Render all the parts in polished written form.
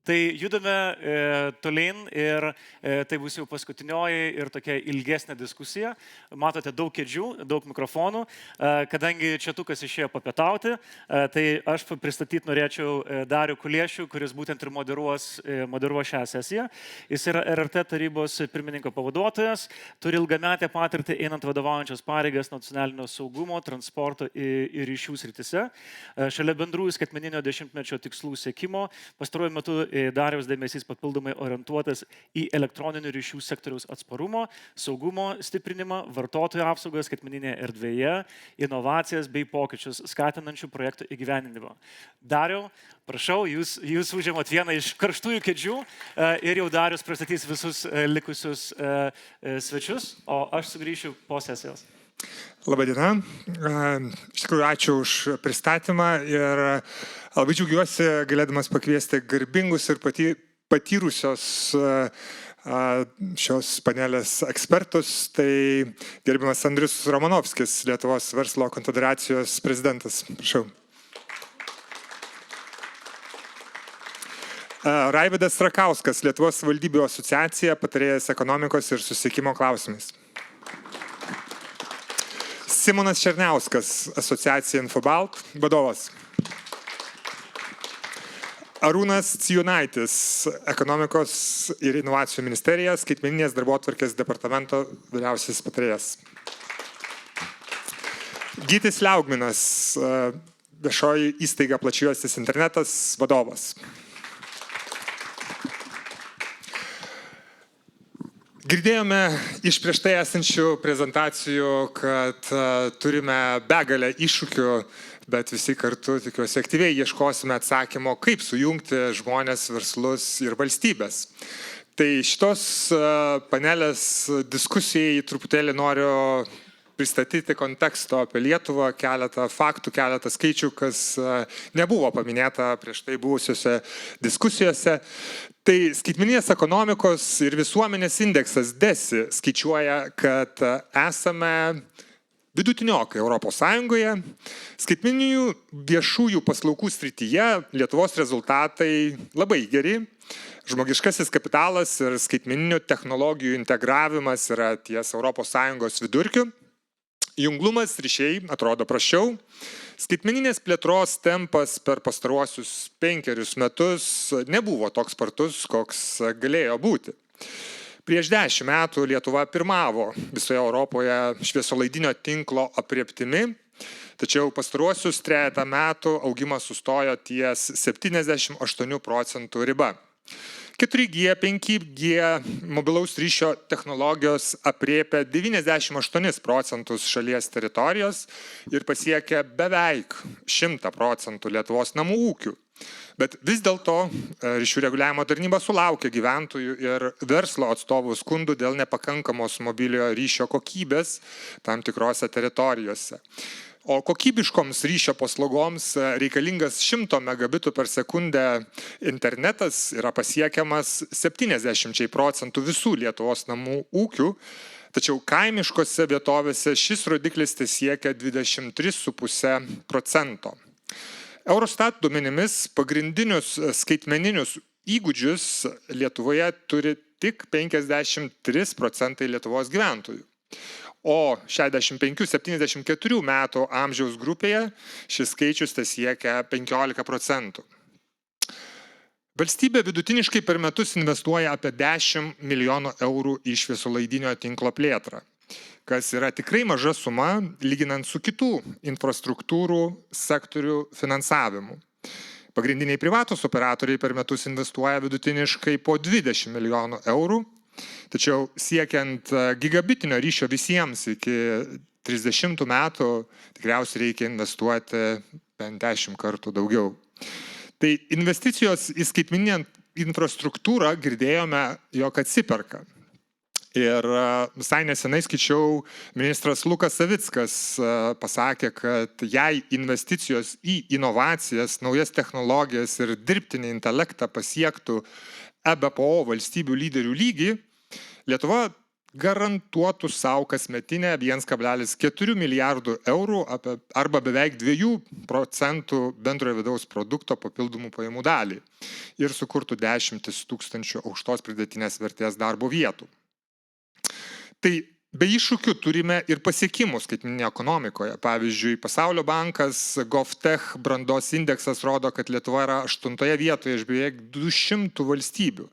Tai judame tolyn ir tai bus jau paskutinioji ir tokia ilgesnė diskusija. Matote daug kėdžių, daug mikrofonų. Kadangi Četukas išėjo papietauti, tai aš pristatyti norėčiau Darių Kuliešių, kuris būtent ir moderuos šią sesiją. Jis yra RRT tarybos pirmininko pavaduotojas, turi ilgametę patirtį einant vadovaujančios pareigas nacionalinio saugumo, transporto ir ryšių srityse. Šalia bendrųjų skaitmeninio dešimtmečio tikslų siekimo pastaruoju metu Dariaus dėmesys papildomai orientuotas į elektroninių ryšių sektoriaus atsparumo, saugumo stiprinimą, vartotojų apsaugą skaitmeninėje erdvėje, inovacijas bei pokyčius skatinančių projektų įgyvendinimą. Dariau, prašau, jūs užėmot vieną iš karštųjų kėdžių ir jau Darius pristatys visus likusius svečius, o aš sugrįšiu po sesijos. Labadiena. Iš tikrųjų, ačiū už pristatymą ir labai džiaugiuosi galėdamas pakviesti garbingus ir patyrusios šios panelės ekspertus. Tai gerbiamas Andrius Romanovskis, Lietuvos verslo konfederacijos prezidentas. Prašau. Raivydas Rakauskas, Lietuvos valdybių asociacija, patarėjas ekonomikos ir susisiekimo klausimais. Simonas Černiauskas, asociacija Infobalt, vadovas. Arūnas Cijunaitis, ekonomikos ir inovacijų ministerija, skaitmeninės darbotvarkės departamento vyriausiasis patarėjas. Gytis Liaugminas, viešoji įstaiga plačiajuostis internetas, vadovas. Girdėjome iš prieš tai esančių prezentacijų, kad turime begalę iššūkių, bet visi kartu, tikiuosi, aktyviai ieškosime atsakymo, kaip sujungti žmonės, verslus ir valstybės. Tai šitos panelės diskusijai truputėlį noriu pristatyti konteksto apie Lietuvą, keletą faktų, keletą skaičių, kas nebuvo paminėta prieš tai buvusiose diskusijose. Tai skaitmeninės ekonomikos ir visuomenės indeksas DESI skaičiuoja, kad esame vidutiniokai Europos Sąjungoje. Skaitmeninių viešųjų paslaugų srityje Lietuvos rezultatai labai geri. Žmogiškasis kapitalas ir skaitmeninių technologijų integravimas yra ties Europos Sąjungos vidurkiu. Junglumas ryšiai atrodo prasčiau. Skaitmeninės plėtros tempas per pastaruosius 5 metus nebuvo toks spartus, koks galėjo būti. Prieš 10 metų Lietuva pirmavo visoje Europoje šviesolaidinio tinklo aprėptimi, tačiau pastaruosius 3 metų augimas sustojo ties 78% riba. 4G, 5G mobilaus ryšio technologijos aprėpia 98% šalies teritorijos ir pasiekia beveik 100% Lietuvos namų ūkių. Bet vis dėlto ryšių reguliavimo tarnyba sulaukė gyventojų ir verslo atstovų skundų dėl nepakankamos mobiliojo ryšio kokybės tam tikrose teritorijose. O kokybiškoms ryšio paslaugoms reikalingas 100 megabitų per sekundę internetas yra pasiekiamas 70% visų Lietuvos namų ūkių, tačiau kaimiškose vietovėse šis rodiklis siekia 23,5%. Eurostat duomenimis pagrindinius skaitmeninius įgūdžius Lietuvoje turi tik 53% Lietuvos gyventojų. O 65-74 metų amžiaus grupėje šis skaičius siekia 15%. Valstybė vidutiniškai per metus investuoja apie 10 milijonų eurų į šviesolaidinio tinklo plėtrą, kas yra tikrai maža suma lyginant su kitų infrastruktūrų sektorių finansavimu. Pagrindiniai privatus operatoriai per metus investuoja vidutiniškai po 20 milijonų eurų. Tačiau siekiant gigabitinio ryšio visiems iki 30 metų tikriausiai reikia investuoti bent 10 kartų daugiau. Tai investicijos į skaitmeninę infrastruktūrą girdėjome, jog atsiperka. Ir visai nesenai skaičiau, ministras Lukas Savickas pasakė, kad jei investicijos į inovacijas, naujas technologijas ir dirbtinį intelektą pasiektų EBPO valstybių lyderių lygį, Lietuva garantuotų savo kasmetinę 1,4 milijardų eurų arba beveik 2% bendrojo vidaus produkto papildomų pajamų dalį ir sukurtų 10 tūkstančių aukštos pridėtinės vertės darbo vietų. Tai be iššūkių turime ir pasiekimų skaitmeninėje ekonomikoje. Pavyzdžiui, Pasaulio bankas GovTech brandos indeksas rodo, kad Lietuva yra 8 vietoje iš beveik 200 valstybių.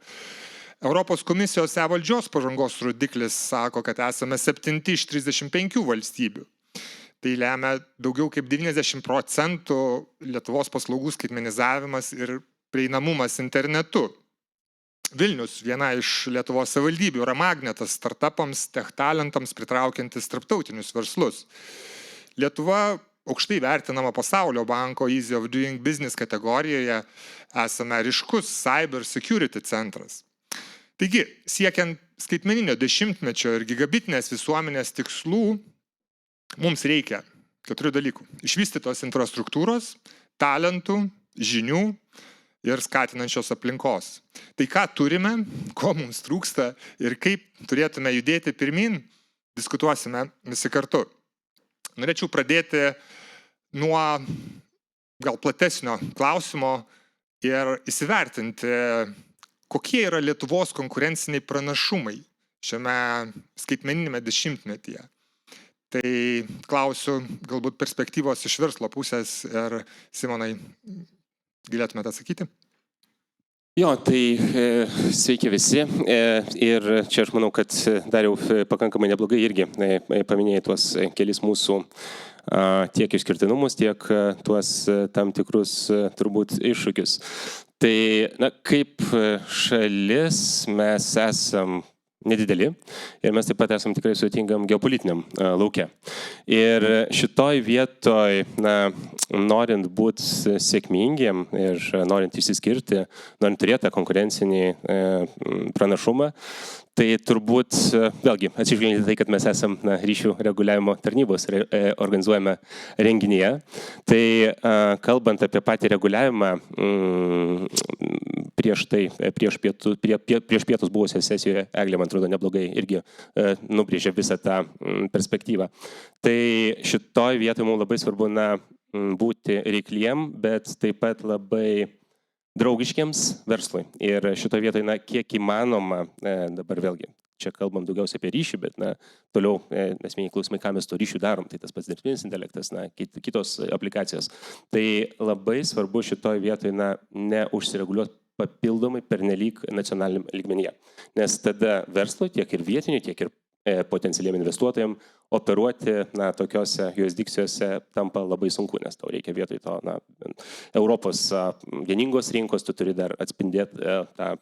Europos komisijos e-valdžios pažangos rodiklis sako, kad esame 7 iš 35 valstybių. Tai lemia daugiau kaip 90% Lietuvos paslaugų skaitmenizavimas ir prieinamumas internetu. Vilnius, viena iš Lietuvos savivaldybių, yra magnetas startupams, tech talentams pritraukiantis tarptautinius verslus. Lietuva aukštai vertinama Pasaulio banko Easy of Doing Business kategorijoje, esame ryškus cyber security centras. Taigi, siekiant skaitmeninio dešimtmečio ir gigabitinės visuomenės tikslų, mums reikia 4 dalykų. Išvystytos infrastruktūros, talentų, žinių ir skatinančios aplinkos. Tai ką turime, ko mums trūksta ir kaip turėtume judėti pirmin, diskutuosime visi kartu. Norėčiau pradėti nuo gal platesnio klausimo ir įsivertinti, kokie yra Lietuvos konkurenciniai pranašumai šiame skaitmeninėme dešimtmetyje. Tai klausiu galbūt perspektyvos iš verslo pusės ir Simonai, galėtumėte atsakyti? Jo, tai sveiki visi ir čia aš manau, kad dar jau pakankamai neblogai irgi paminėjai tuos kelis mūsų tiek išskirtinumus, tiek tuos tam tikrus turbūt iššūkius. Tai kaip šalis mes esam nedideli ir mes taip pat esam tikrai sudėtingam geopolitiniam lauke. Ir šitoj vietoj, norint būti sėkmingiem ir norint išsiskirti, norint turėti konkurencinį pranašumą, tai turbūt, vėlgi, atsižvelgiant į tai, kad mes esam ryšių reguliavimo tarnybos organizuojame renginyje, tai kalbant apie patį reguliavimą, prieš pietus buvusioje sesijoje Eglė, man atrodo, neblogai irgi nubrėžė visą tą perspektyvą. Tai šitoj vietoje mums labai svarbu būti reikliem, bet taip pat labai draugiškiams verslui. Ir šitoje vietoje, kiek įmanoma, dabar vėlgi, čia kalbam daugiausiai apie ryšį, bet toliau esminiai klausimai, ką mes to ryšių darom, tai tas pats dirbtinis intelektas, kitos aplikacijos. Tai labai svarbu šitoje vietoje neužsireguliuoti papildomai pernelyg nacionaliniam lygmenyje. Nes tada verslui tiek ir vietinių, tiek ir potencialiem investuotojams operuoti tokiose jurisdikcijose tampa labai sunku, nes tau reikia vietoj to Europos vieningos rinkos, tu turi dar atspindėti tą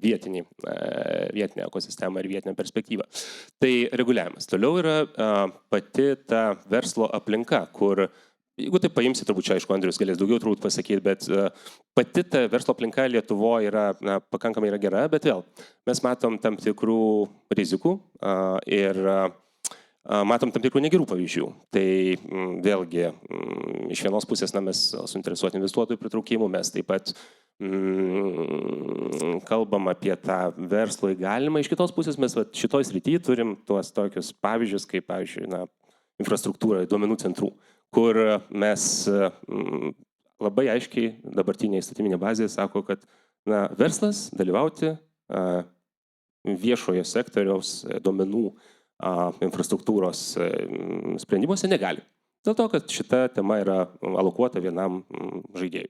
vietinę ekosistemą ir vietinę perspektyvą. Tai reguliavimas. Toliau yra pati ta verslo aplinka, kur jeigu tai paimsi, turbūt čia, aišku, Andrius galės daugiau turbūt pasakyti, bet pati ta verslo aplinka Lietuvoje yra pakankamai yra gera, bet vėl mes matom tam tikrų rizikų ir matom tam tikrų negerų pavyzdžių. Tai vėlgi, iš vienos pusės mes suinteresuoti investuotojų pritraukimu, mes taip pat kalbam apie tą verslo įgalimą. Iš kitos pusės mes šitoj srityje turim tuos tokius pavyzdžius, kaip, pavyzdžiui, infrastruktūra, duomenų centrų, kur mes labai aiškiai dabartinė įstatyminė bazė sako, kad verslas dalyvauti viešojo sektoriaus duomenų infrastruktūros sprendimuose negali. Dėl to, kad šita tema yra alokuota vienam žaidėjui,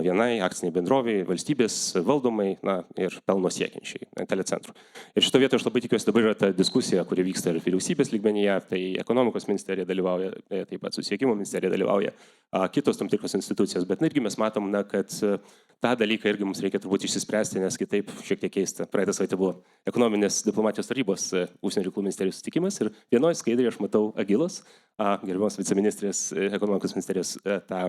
vienai akciniai bendroviai, valstybės valdomai ir pelno siekiančiai telecentrų. Ir šito vietoje aš labai tikiuosi, dabar yra ta diskusija, kuri vyksta ir vyriausybės lygmenyje, tai ekonomikos ministerija dalyvauja, taip pat susisiekimo ministerija dalyvauja, kitos tam tikros institucijos, bet irgi mes matom, kad tą dalyką irgi mums reikia turbūt išsispręsti, nes kitaip šiek tiek keista. Praeitą savaitę buvo ekonominės diplomatijos tarybos užsienio reikalų ministerijos susitikimas ir vienoje skaidrėje aš matau Agilos, gerbiamos viceministrės ekonomikos ministerijos tą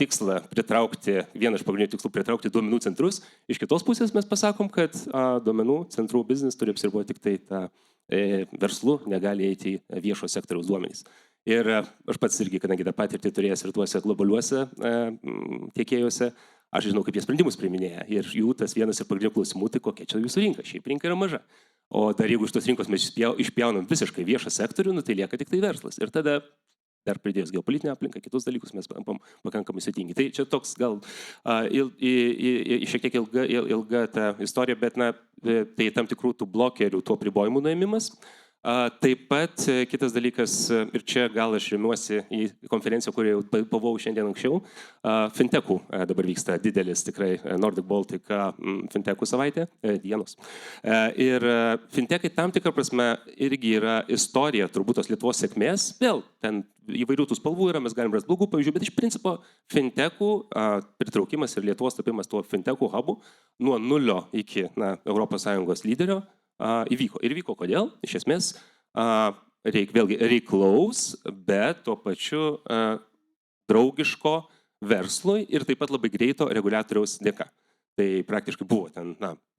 tikslą pritraukti, vieną iš pagrindinių tikslų pritraukti duomenų centrus. Iš kitos pusės mes pasakom, kad duomenų centrų biznis turi apsiriboti tik tai tą verslu, negali eiti į viešo sektoriaus duomenys. Ir aš pats irgi, kadangi tą patirtį turėjęs ir tuose globaliuose tiekėjuose, aš žinau, kaip jie sprendimus priiminėja. Ir jų tas vienas ir pagrindinių klausimų, tai kokia čia jūsų rinka. Šiaip rinka yra maža. O dar jeigu iš tos rinkos mes išpjaunam visiškai viešą sektorių, tai lieka tik tai verslas. Ir tada dar pridėjus geopolitinę aplinką, kitus dalykus mes pakankamai sudėtingi. Tai čia toks gal šiek tiek ilga ta istorija, bet tai tam tikrų tų blokerių, tų apribojimų nuėmimas. Taip pat kitas dalykas, ir čia gal aš remiuosi į konferenciją, kurį jau buvau šiandien anksčiau, fintechų dabar vyksta didelis tikrai Nordic Baltic fintechų savaitė, dienos. Ir fintechai tam tikrą prasme irgi yra istorija turbūt tos Lietuvos sėkmės, vėl ten įvairių tų spalvų yra, mes galim rasti blogų pavyzdžių, bet iš principo fintechų pritraukimas ir Lietuvos tapimas tuo fintechų hubu nuo nulio iki ES lyderio įvyko. Ir vyko kodėl? Iš esmės, vėlgi reiklaus, bet tuo pačiu draugiško verslui ir taip pat labai greito reguliatoriaus dėka. Tai praktiškai buvo ten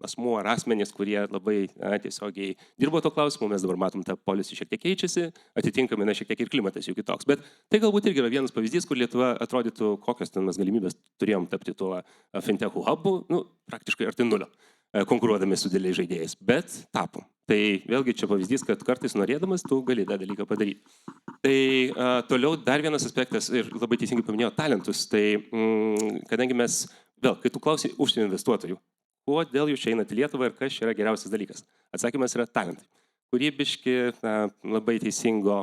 asmuo ar asmenys, kurie labai tiesiogiai dirbo to klausimu, mes dabar matom, tą policy šiek tiek keičiasi, atitinkamai šiek tiek ir klimatas jau kitoks. Bet tai galbūt irgi yra vienas pavyzdys, kur Lietuva atrodytų, kokios ten mes galimybės turėjom tapti tuo fintechų hubu, praktiškai arti nulio, konkuruodami su dideliais žaidėjais, bet tapom. Tai vėlgi čia pavyzdys, kad kartais norėdamas tu gali tą dalyką padaryti. Tai toliau dar vienas aspektas, ir labai teisingai paminėjau talentus, tai kadangi mes, vėl, kai tu klausai užsienio investuotojų, kodėl jūs čia einate į Lietuvą ir kas čia yra geriausias dalykas? Atsakymas yra talentai. Kūrybiški, labai teisingo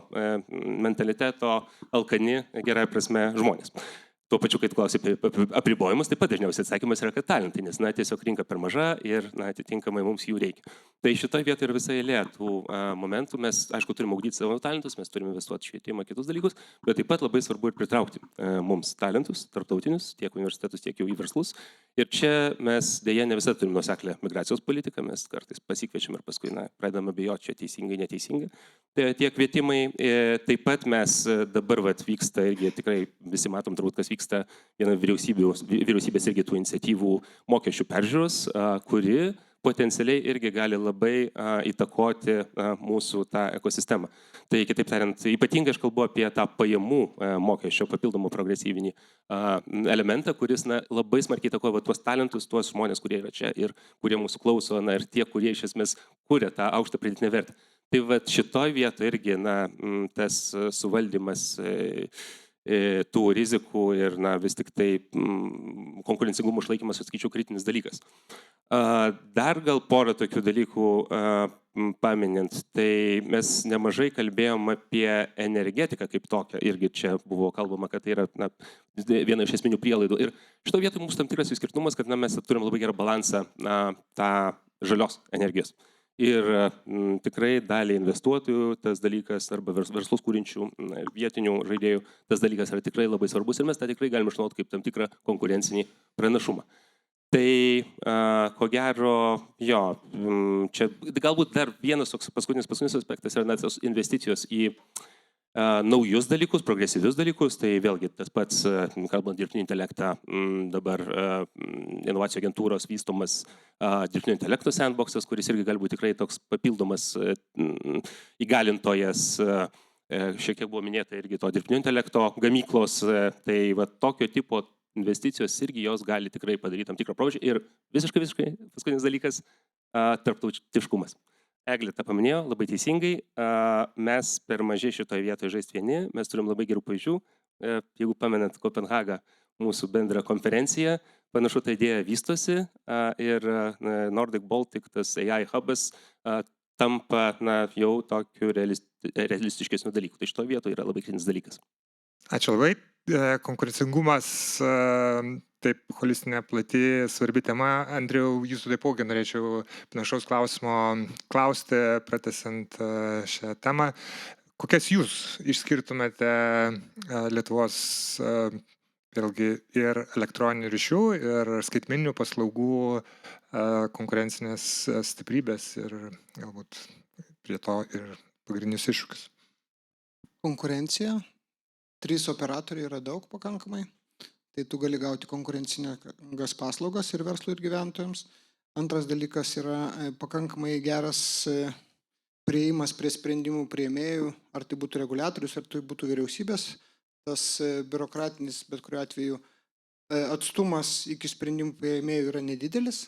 mentaliteto, alkani, gerąja prasme, žmonės. Tuo pačiu, kai tu klausai apie apribojimus, taip pat dažniausiai atsakymas yra, kad talentai, nes tiesiog rinka per maža ir atitinkamai mums jų reikia. Tai šitoje vietoje yra visa eilė tų momentų. Mes, aišku, turime augdyti savo talentus, mes turime investuoti švietimą, kitus dalykus, bet taip pat labai svarbu ir pritraukti mums talentus, tarptautinius, tiek universitetus, tiek jau į verslus. Ir čia mes dėja ne visada turime nuoseklę migracijos politiką, mes kartais pasikviečiam ir paskui pradedame abejoti, čia teisingai, neteisingai. Tie kvietimai, taip pat mes dabar vyksta irgi tikrai visi matom turbūt, kas vyksta viena vyriausybės irgi tų iniciatyvų mokesčių peržiūros, kuri potencialiai irgi gali labai įtakoti mūsų tą ekosistemą. Tai kitaip tariant, ypatingai aš kalbu apie tą pajamų mokesčio papildomų progresyvinį elementą, kuris labai smarkiai įtakoja tuos talentus, tuos žmonės, kurie yra čia ir kurie mūsų klauso, ir tie, kurie iš esmės kuria tą aukštą pridėtinę vertę. Tai šitoj vietoje irgi tas suvaldymas tų rizikų ir vis tik tai konkurencingumo išlaikymas, atskaičiau, kritinis dalykas. Dar gal porą tokių dalykų paminint, tai mes nemažai kalbėjom apie energetiką kaip tokią, irgi čia buvo kalbama, kad tai yra viena iš esminių prielaidų. Ir šito vietoje mums tam tikras išskirtinumas, kad mes turim labai gerą balansą tą žalios energijos. Ir tikrai daliai investuotojų tas dalykas, arba verslus kūrinčių vietinių žaidėjų, tas dalykas yra tikrai labai svarbus ir mes tą tikrai galime išnaudoti kaip tam tikrą konkurencinį pranašumą. Tai ko gero, jo, čia galbūt dar vienas toks paskutinis aspektas yra tos investicijos į naujus dalykus, progresyvius dalykus, tai vėlgi tas pats, kalbant dirbtinį intelektą, dabar inovacijų agentūros vystomas dirbtinio intelekto sandboxas, kuris irgi gali būti tikrai toks papildomas įgalintojas, šiek tiek buvo minėta irgi to dirbtinio intelekto gamyklos, tai tokio tipo investicijos irgi jos gali tikrai padaryti tam tikrą proveržį ir visiškai paskutinis dalykas - tarptautiškumas. Eglė tą paminėjo, labai teisingai, mes per mažai šitoje vietoje žaisti vieni, mes turim labai gerų pavyzdžių, jeigu pamenat Kopenhagą, mūsų bendrą konferenciją, panašu ta idėja vystosi ir Nordic Baltic, tas AI hubas, tampa jau tokiu realistiškesniu dalyku. Tai šitoje vietoje yra labai kritinis dalykas. Ačiū labai. Konkurencingumas, taip holistinė, plati, svarbi tema. Andriau, jūsų taipogi norėčiau panašaus klausimo klausti, pratęsiant šią temą. Kokias jūs išskirtumėte Lietuvos vėlgi ir elektroninių ryšių, ir skaitmeninių paslaugų konkurencinės stiprybės ir galbūt prie to ir pagrindinius iššūkius? Konkurencija. 3 operatoriai yra daug pakankamai, tai tu gali gauti konkurencinės paslaugas ir verslui ir gyventojams. Antras dalykas yra pakankamai geras prieimas prie sprendimų priėmėjų, ar tai būtų reguliatorius, ar tai būtų vyriausybės. Tas biurokratinis, bet kuriuo atveju atstumas iki sprendimų priėmėjų yra nedidelis.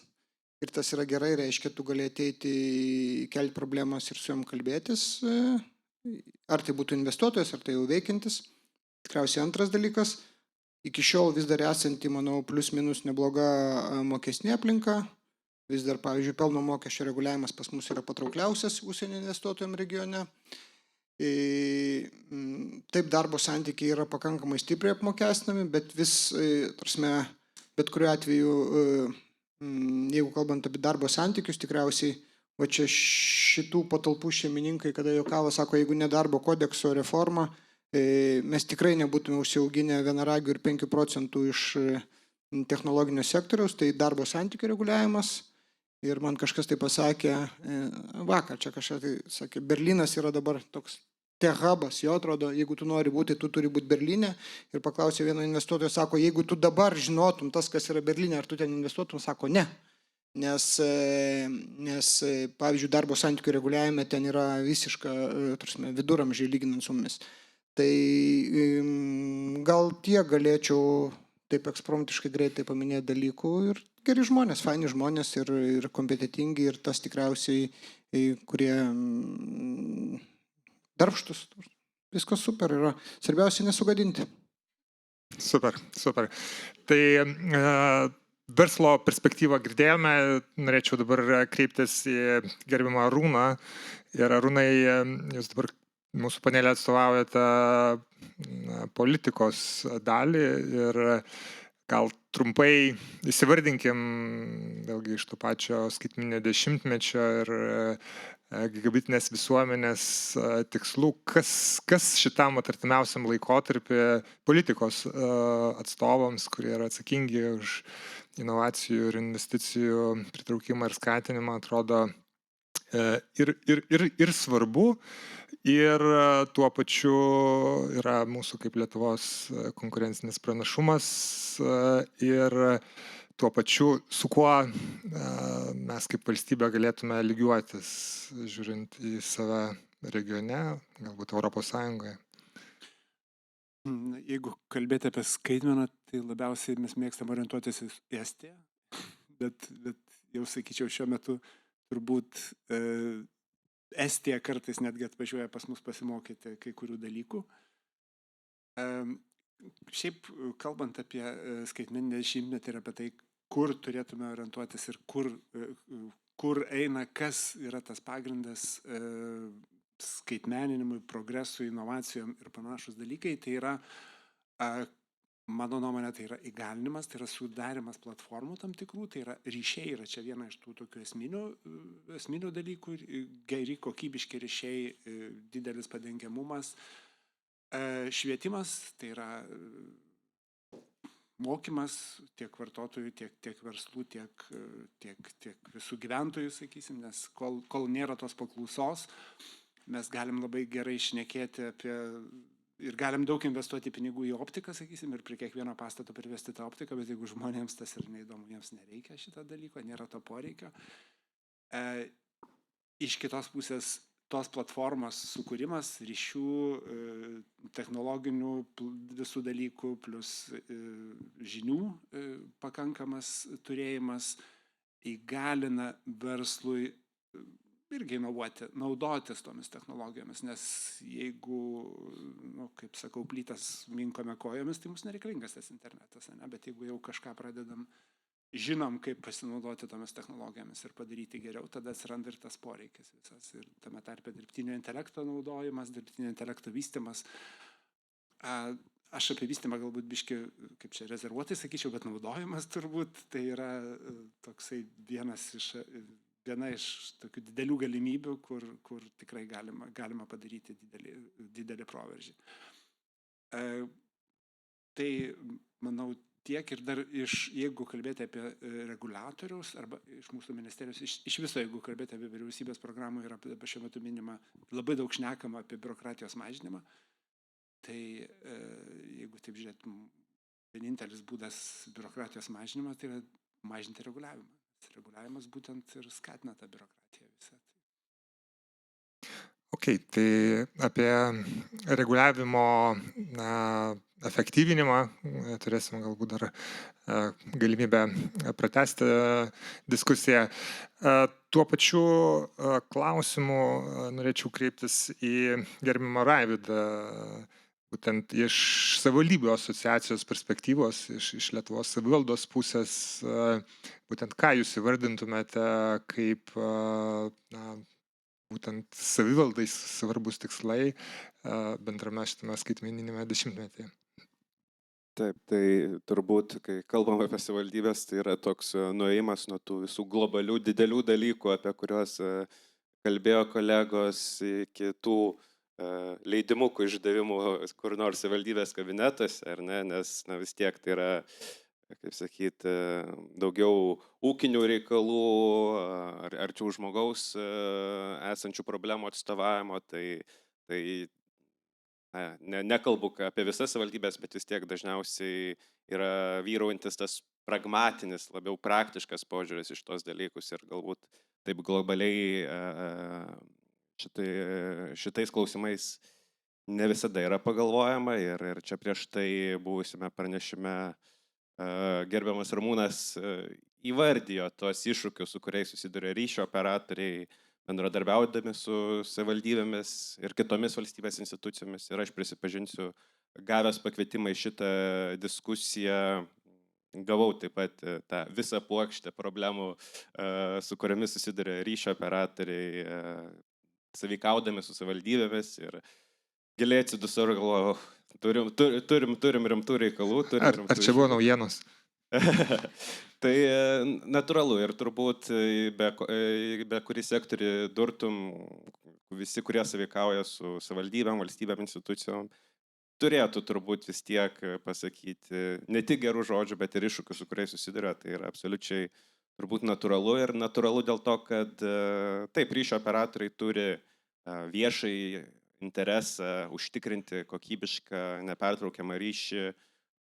Ir tas yra gerai, reiškia, tu gali ateiti, kelti problemas ir su jom kalbėtis. Ar tai būtų investuotojas, ar tai jau veikiantis. Tikriausiai antras dalykas. Iki šiol vis dar esanti, manau, plius minus nebloga mokestinė aplinka. Vis dar, pavyzdžiui, pelno mokesčio reguliavimas pas mus yra patraukliausias užsienio investuotojams regione. Taip, darbo santykiai yra pakankamai stipriai apmokestinami, bet bet kuriuo atveju, jeigu kalbant apie darbo santykius, tikriausiai, va čia šitų patalpų šeimininkai, kada juokavo, sako, jeigu ne darbo kodekso reforma, mes tikrai nebūtume užsiauginę vienaragių ir 5 procentų iš technologinio sektoriaus, tai darbo santykių reguliavimas. Ir man kažkas tai pasakė, vakar čia kažkas tai sakė, Berlynas yra dabar toks tech-hubas, jo atrodo, jeigu tu nori būti, tu turi būti Berlyne. Ir paklausė vieno investuotojo, sako, jeigu tu dabar žinotum tas, kas yra Berlyne, ar tu ten investuotum, sako, ne. Nes pavyzdžiui, darbo santykių reguliavime ten yra visiška viduramžiai lyginant su mumis. Tai gal tiek galėčiau taip ekspromtiškai greitai paminėti dalykų ir geri žmonės, faini žmonės ir kompetitingi ir tas tikriausiai, kurie darbštus. Viskas super yra. Svarbiausia nesugadinti. Super. Tai verslo perspektyvą girdėjome. Norėčiau dabar kreiptis į gerbiamą Arūną. Ir Arūnai, jūs dabar mūsų panelį atstovaujate politikos dalį ir gal trumpai įsivardinkim vėlgi iš to pačio skaitmeninio dešimtmečio ir gigabitinės visuomenės tikslų, kas šitam artimiausiam laikotarpį politikos atstovams, kurie yra atsakingi už inovacijų ir investicijų pritraukimą ir skatinimą, atrodo ir svarbu. Ir tuo pačiu yra mūsų kaip Lietuvos konkurencinis pranašumas ir tuo pačiu su kuo mes kaip valstybė galėtume lygiuotis, žiūrint į save regione, galbūt Europos Sąjungoje. Jeigu kalbėti apie skaitmeną, tai labiausiai mes mėgstam orientuotis į Estiją, bet jau sakyčiau šiuo metu turbūt Estija kartais netgi atvažiuoja pas mus pasimokyti kai kurių dalykų. Šiaip kalbant apie skaitmeninį dešimtmetį ir apie tai, kur turėtume orientuotis ir kur eina, kas yra tas pagrindas skaitmeninimui, progresui, inovacijom ir panašus dalykai, tai yra, mano nuomonė, tai yra įgalinimas, tai yra sudarimas platformų tam tikrų, tai yra ryšiai, yra čia viena iš tų tokių esminių dalykų, geri kokybiški ryšiai, didelis padengiamumas, švietimas, tai yra mokymas tiek vartotojų, tiek verslų, tiek visų gyventojų, sakysim, nes kol nėra tos paklausos, mes galim labai gerai šnekėti apie ir galim daug investuoti pinigų į optiką, sakysim, ir prie kiekvieno pastato privesti tą optiką, bet jeigu žmonėms tas ir neįdomu, jiems nereikia šitą dalyką, nėra to poreikio. Iš kitos pusės tos platformos sukūrimas, ryšių, technologinių visų dalykų, plus žinių pakankamas turėjimas įgalina verslui irgi inovuoti, naudotis tomis technologijomis, nes jeigu, kaip sakau, plytas minkome kojomis, tai mums nereikalingas tas internetas, ne? Bet jeigu jau kažką pradedam, žinom, kaip pasinaudoti tomis technologijomis ir padaryti geriau, tada atsiranda ir tas poreikis visas. Ir tame tarpe dirbtinio intelekto naudojimas, dirbtinio intelekto vystymas. Aš apie vystymą galbūt biški, kaip čia rezervuotai sakyčiau, bet naudojimas turbūt tai yra toksai viena iš tokių didelių galimybių, kur tikrai galima padaryti didelį proveržį. Tai, manau, tiek ir dar jeigu kalbėti apie reguliatoriaus arba iš mūsų ministerijos, iš viso, jeigu kalbėti apie vyriausybės programų ir apie šiuo metu minimą, labai daug šnekama apie biurokratijos mažinimą, tai jeigu taip žiūrėtum, vienintelis būdas biurokratijos mažinimą, tai yra mažinti reguliavimą. Reguliavimas būtent ir skatina tą biurokratiją visą. Ok, tai apie reguliavimo efektyvinimą. Turėsime galbūt dar galimybę pratęsti diskusiją. Tuo pačiu klausimu norėčiau kreiptis į gerbiamą Raivydą, būtent iš savivaldybių asociacijos perspektyvos, iš Lietuvos savivaldos pusės, būtent ką jūs įvardintumėte kaip būtent savivaldai svarbus tikslai bendrame šitame skaitmeninėme dešimtmetyje. Taip, tai turbūt, kai kalbam apie savivaldybės, tai yra toks nuėjimas nuo tų visų globalių didelių dalykų, apie kuriuos kalbėjo kolegos, iki tų leidimukų išdavimų kur nors savivaldybės kabinetuose, ar ne, nes vis tiek tai yra, kaip sakyti, daugiau ūkinių reikalų, arčiau žmogaus esančių problemų atstovavimo, tai nekalbu apie visas savivaldybės, bet vis tiek dažniausiai yra vyraujantis tas pragmatinis, labiau praktiškas požiūris iš tos dalykus ir galbūt taip globaliai šitais klausimais ne visada yra pagalvojama ir čia prieš tai buvusime pranešime gerbiamas Ramūnas įvardijo tuos iššūkius, su kuriais susiduria ryšio operatoriai, bendradarbiaudami su savivaldybėmis ir kitomis valstybės institucijomis. Ir aš prisipažinsiu, gavęs pakvietimą į šitą diskusiją, gavau taip pat tą visą puokštę problemų, su kuriamis susiduria ryšio operatoriai, sąveikaudami su savivaldybėmis ir giliai atsidusau ir galvojau, turim rimtų reikalų. Ar čia buvo naujienos? Tai natūralu ir turbūt be kurį sektorį durtum, visi, kurie sąveikauja su savivaldybėm, valstybėm, institucijom, turėtų turbūt vis tiek pasakyti ne tik gerų žodžių, bet ir iššūkių, su kuriais susiduria. Tai yra absoliučiai turbūt natūralu ir natūralu dėl to, kad taip, ryšio operatoriai turi viešai interesą užtikrinti kokybišką, nepertraukiamą ryšį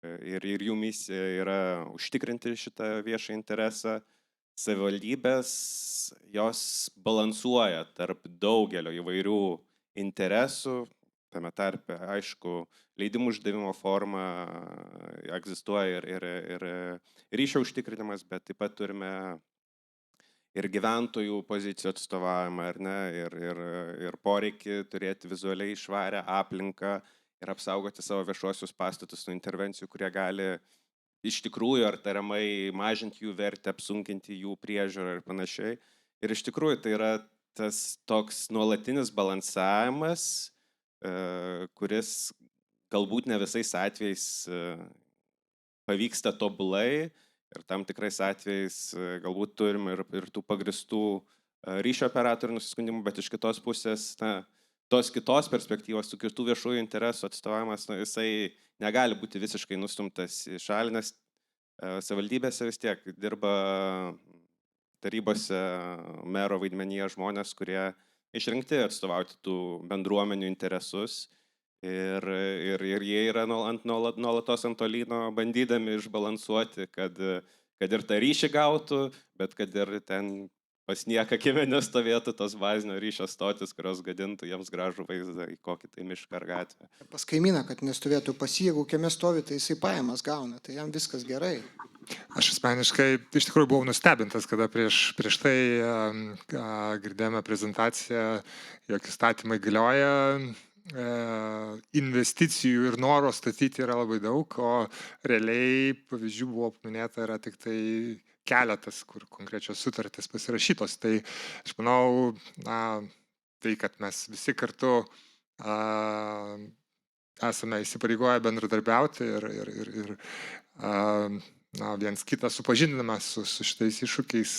ir jų misija yra užtikrinti šitą viešą interesą. Savivaldybės, jos balansuoja tarp daugelio įvairių interesų, tame tarpe, aišku, leidimų išdavimo forma egzistuoja ir ryšio užtikrinimas, bet taip pat turime ir gyventojų pozicijų atstovavimą, ar ne, ir poreikį turėti vizualiai švarę aplinką ir apsaugoti savo viešuosius pastatus nuo intervencijų, kurie gali iš tikrųjų ar tariamai mažinti jų vertę, apsunkinti jų priežiūrą ir panašiai. Ir iš tikrųjų tai yra tas toks nuolatinis balansavimas, kuris galbūt ne visais atvejais pavyksta tobulai ir tam tikrais atvejais galbūt turim ir tų pagristų ryšio operatorių nusiskundimų, bet iš kitos pusės, tos kitos perspektyvos, tų kitų viešųjų interesų atstovavimas, jisai negali būti visiškai nustumtas į šalį, nes savivaldybėse vis tiek dirba tarybose mero vaidmenyje žmonės, kurie išrinkti atstovauti tų bendruomenių interesus ir jie yra nuolatos ant to lyno bandydami išbalansuoti, kad ir tą ryšį gautų, bet kad ir ten pas nieką kieme nestovėtų tos bazinio ryšio stotis, kurios gadintų jiems gražų vaizdą į kokį tai mišką ar gatvę. Pas kaimyną, kad nestovėtų pas jį, jeigu kieme stovi, tai jisai pajamas gauna, tai jam viskas gerai. Aš asmeniškai iš tikrųjų buvau nustebintas, kada prieš tai girdėjome prezentaciją, jog įstatymai galioja, investicijų ir noro statyti yra labai daug, o realiai pavyzdžių buvo minėta yra tik tai keletas, kur konkrečios sutartys pasirašytos. Tai aš manau, tai, kad mes visi kartu esame įsipareigoję bendradarbiauti ir viens kitą supažindiname su šitais iššūkiais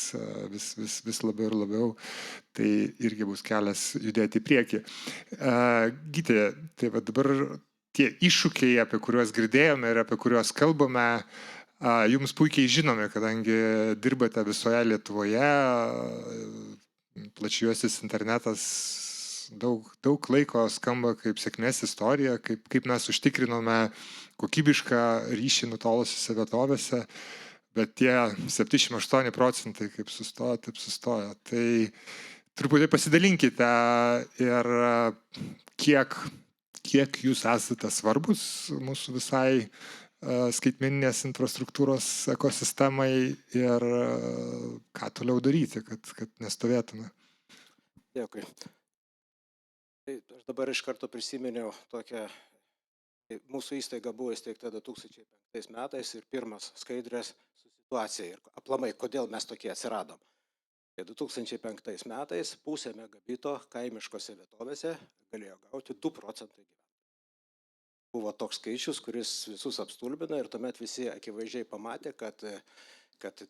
vis labiau ir labiau, tai irgi bus kelias judėti į priekį. Gyti, tai va dabar tie iššūkiai, apie kuriuos girdėjome ir apie kuriuos kalbame, jums puikiai žinomi, kadangi dirbate visoje Lietuvoje, plačiuosis internetas daug laiko skamba kaip sėkmės istorija, kaip mes užtikrinome kokybišką ryšį nutolusiose vietovėse, bet tie 78% kaip sustojo, taip sustojo. Tai truputį pasidalinkite ir kiek kiek jūs esate svarbus mūsų visai skaitmeninės infrastruktūros ekosistemai ir ką toliau daryti, kad nestovėtume. Dėkui. Tai aš dabar iš karto prisiminiau tokią, mūsų įstaiga buvo įsteigta 2005 metais ir pirmas skaidrės su situacija ir aplamai, kodėl mes tokie atsiradom. 2005 metais pusę megabito kaimiškose vietovėse galėjo gauti 2 procentai gyventojų. Buvo toks skaičius, kuris visus apstulbino ir tuomet visi akivaizdžiai pamatė, kad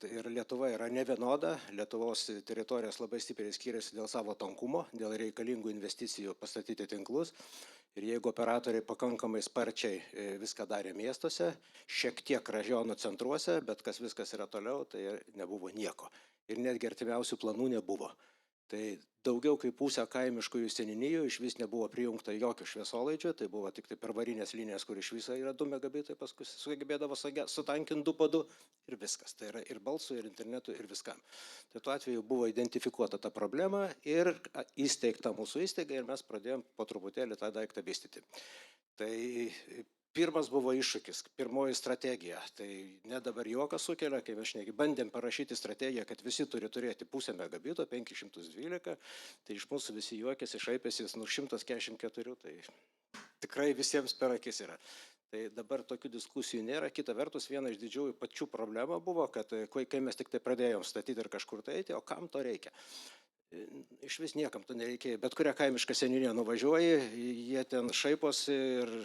ir Lietuva yra nevienoda, Lietuvos teritorijos labai stipriai skiriasi dėl savo tankumo, dėl reikalingų investicijų pastatyti tinklus. Ir jeigu operatoriai pakankamai sparčiai viską darė miestuose, šiek tiek rajonų centruose, bet kas viskas yra toliau, tai nebuvo nieko. Ir netgi artimiausių planų nebuvo. Tai daugiau kaip pusę kaimiškųjų seniūnijų iš vis nebuvo prijungta jokių šviesolaidžių, tai buvo tik tai per varinės linijas, kur iš viso yra 2 megabitai, paskui sugebėdavo sutankinti 2 po 2 ir viskas. Tai yra ir balsų, ir internetų, ir viskam. Tai tuo atveju buvo identifikuota ta problema ir įsteigta mūsų įstaiga ir mes pradėjom po truputėlį tą daiktą vystyti. Tai pirmas buvo iššūkis, pirmoji strategija. Tai ne dabar juokas sukelia, kai mes bandėm parašyti strategiją, kad visi turi turėti pusę megabito, 512, tai iš mūsų visi juokėsi, šaipėsi, 144, tai tikrai visiems per akis yra. Tai dabar tokių diskusijų nėra. Kita vertus, viena iš didžiųjų pačių problemų buvo, kad kai mes tik tai pradėjom statyti ir kažkur tai eiti, o kam to reikia? Iš vis niekam to nereikėjo. Bet kurią kaimišką seniūniją nuvažiuoji, jie ten šaiposi ir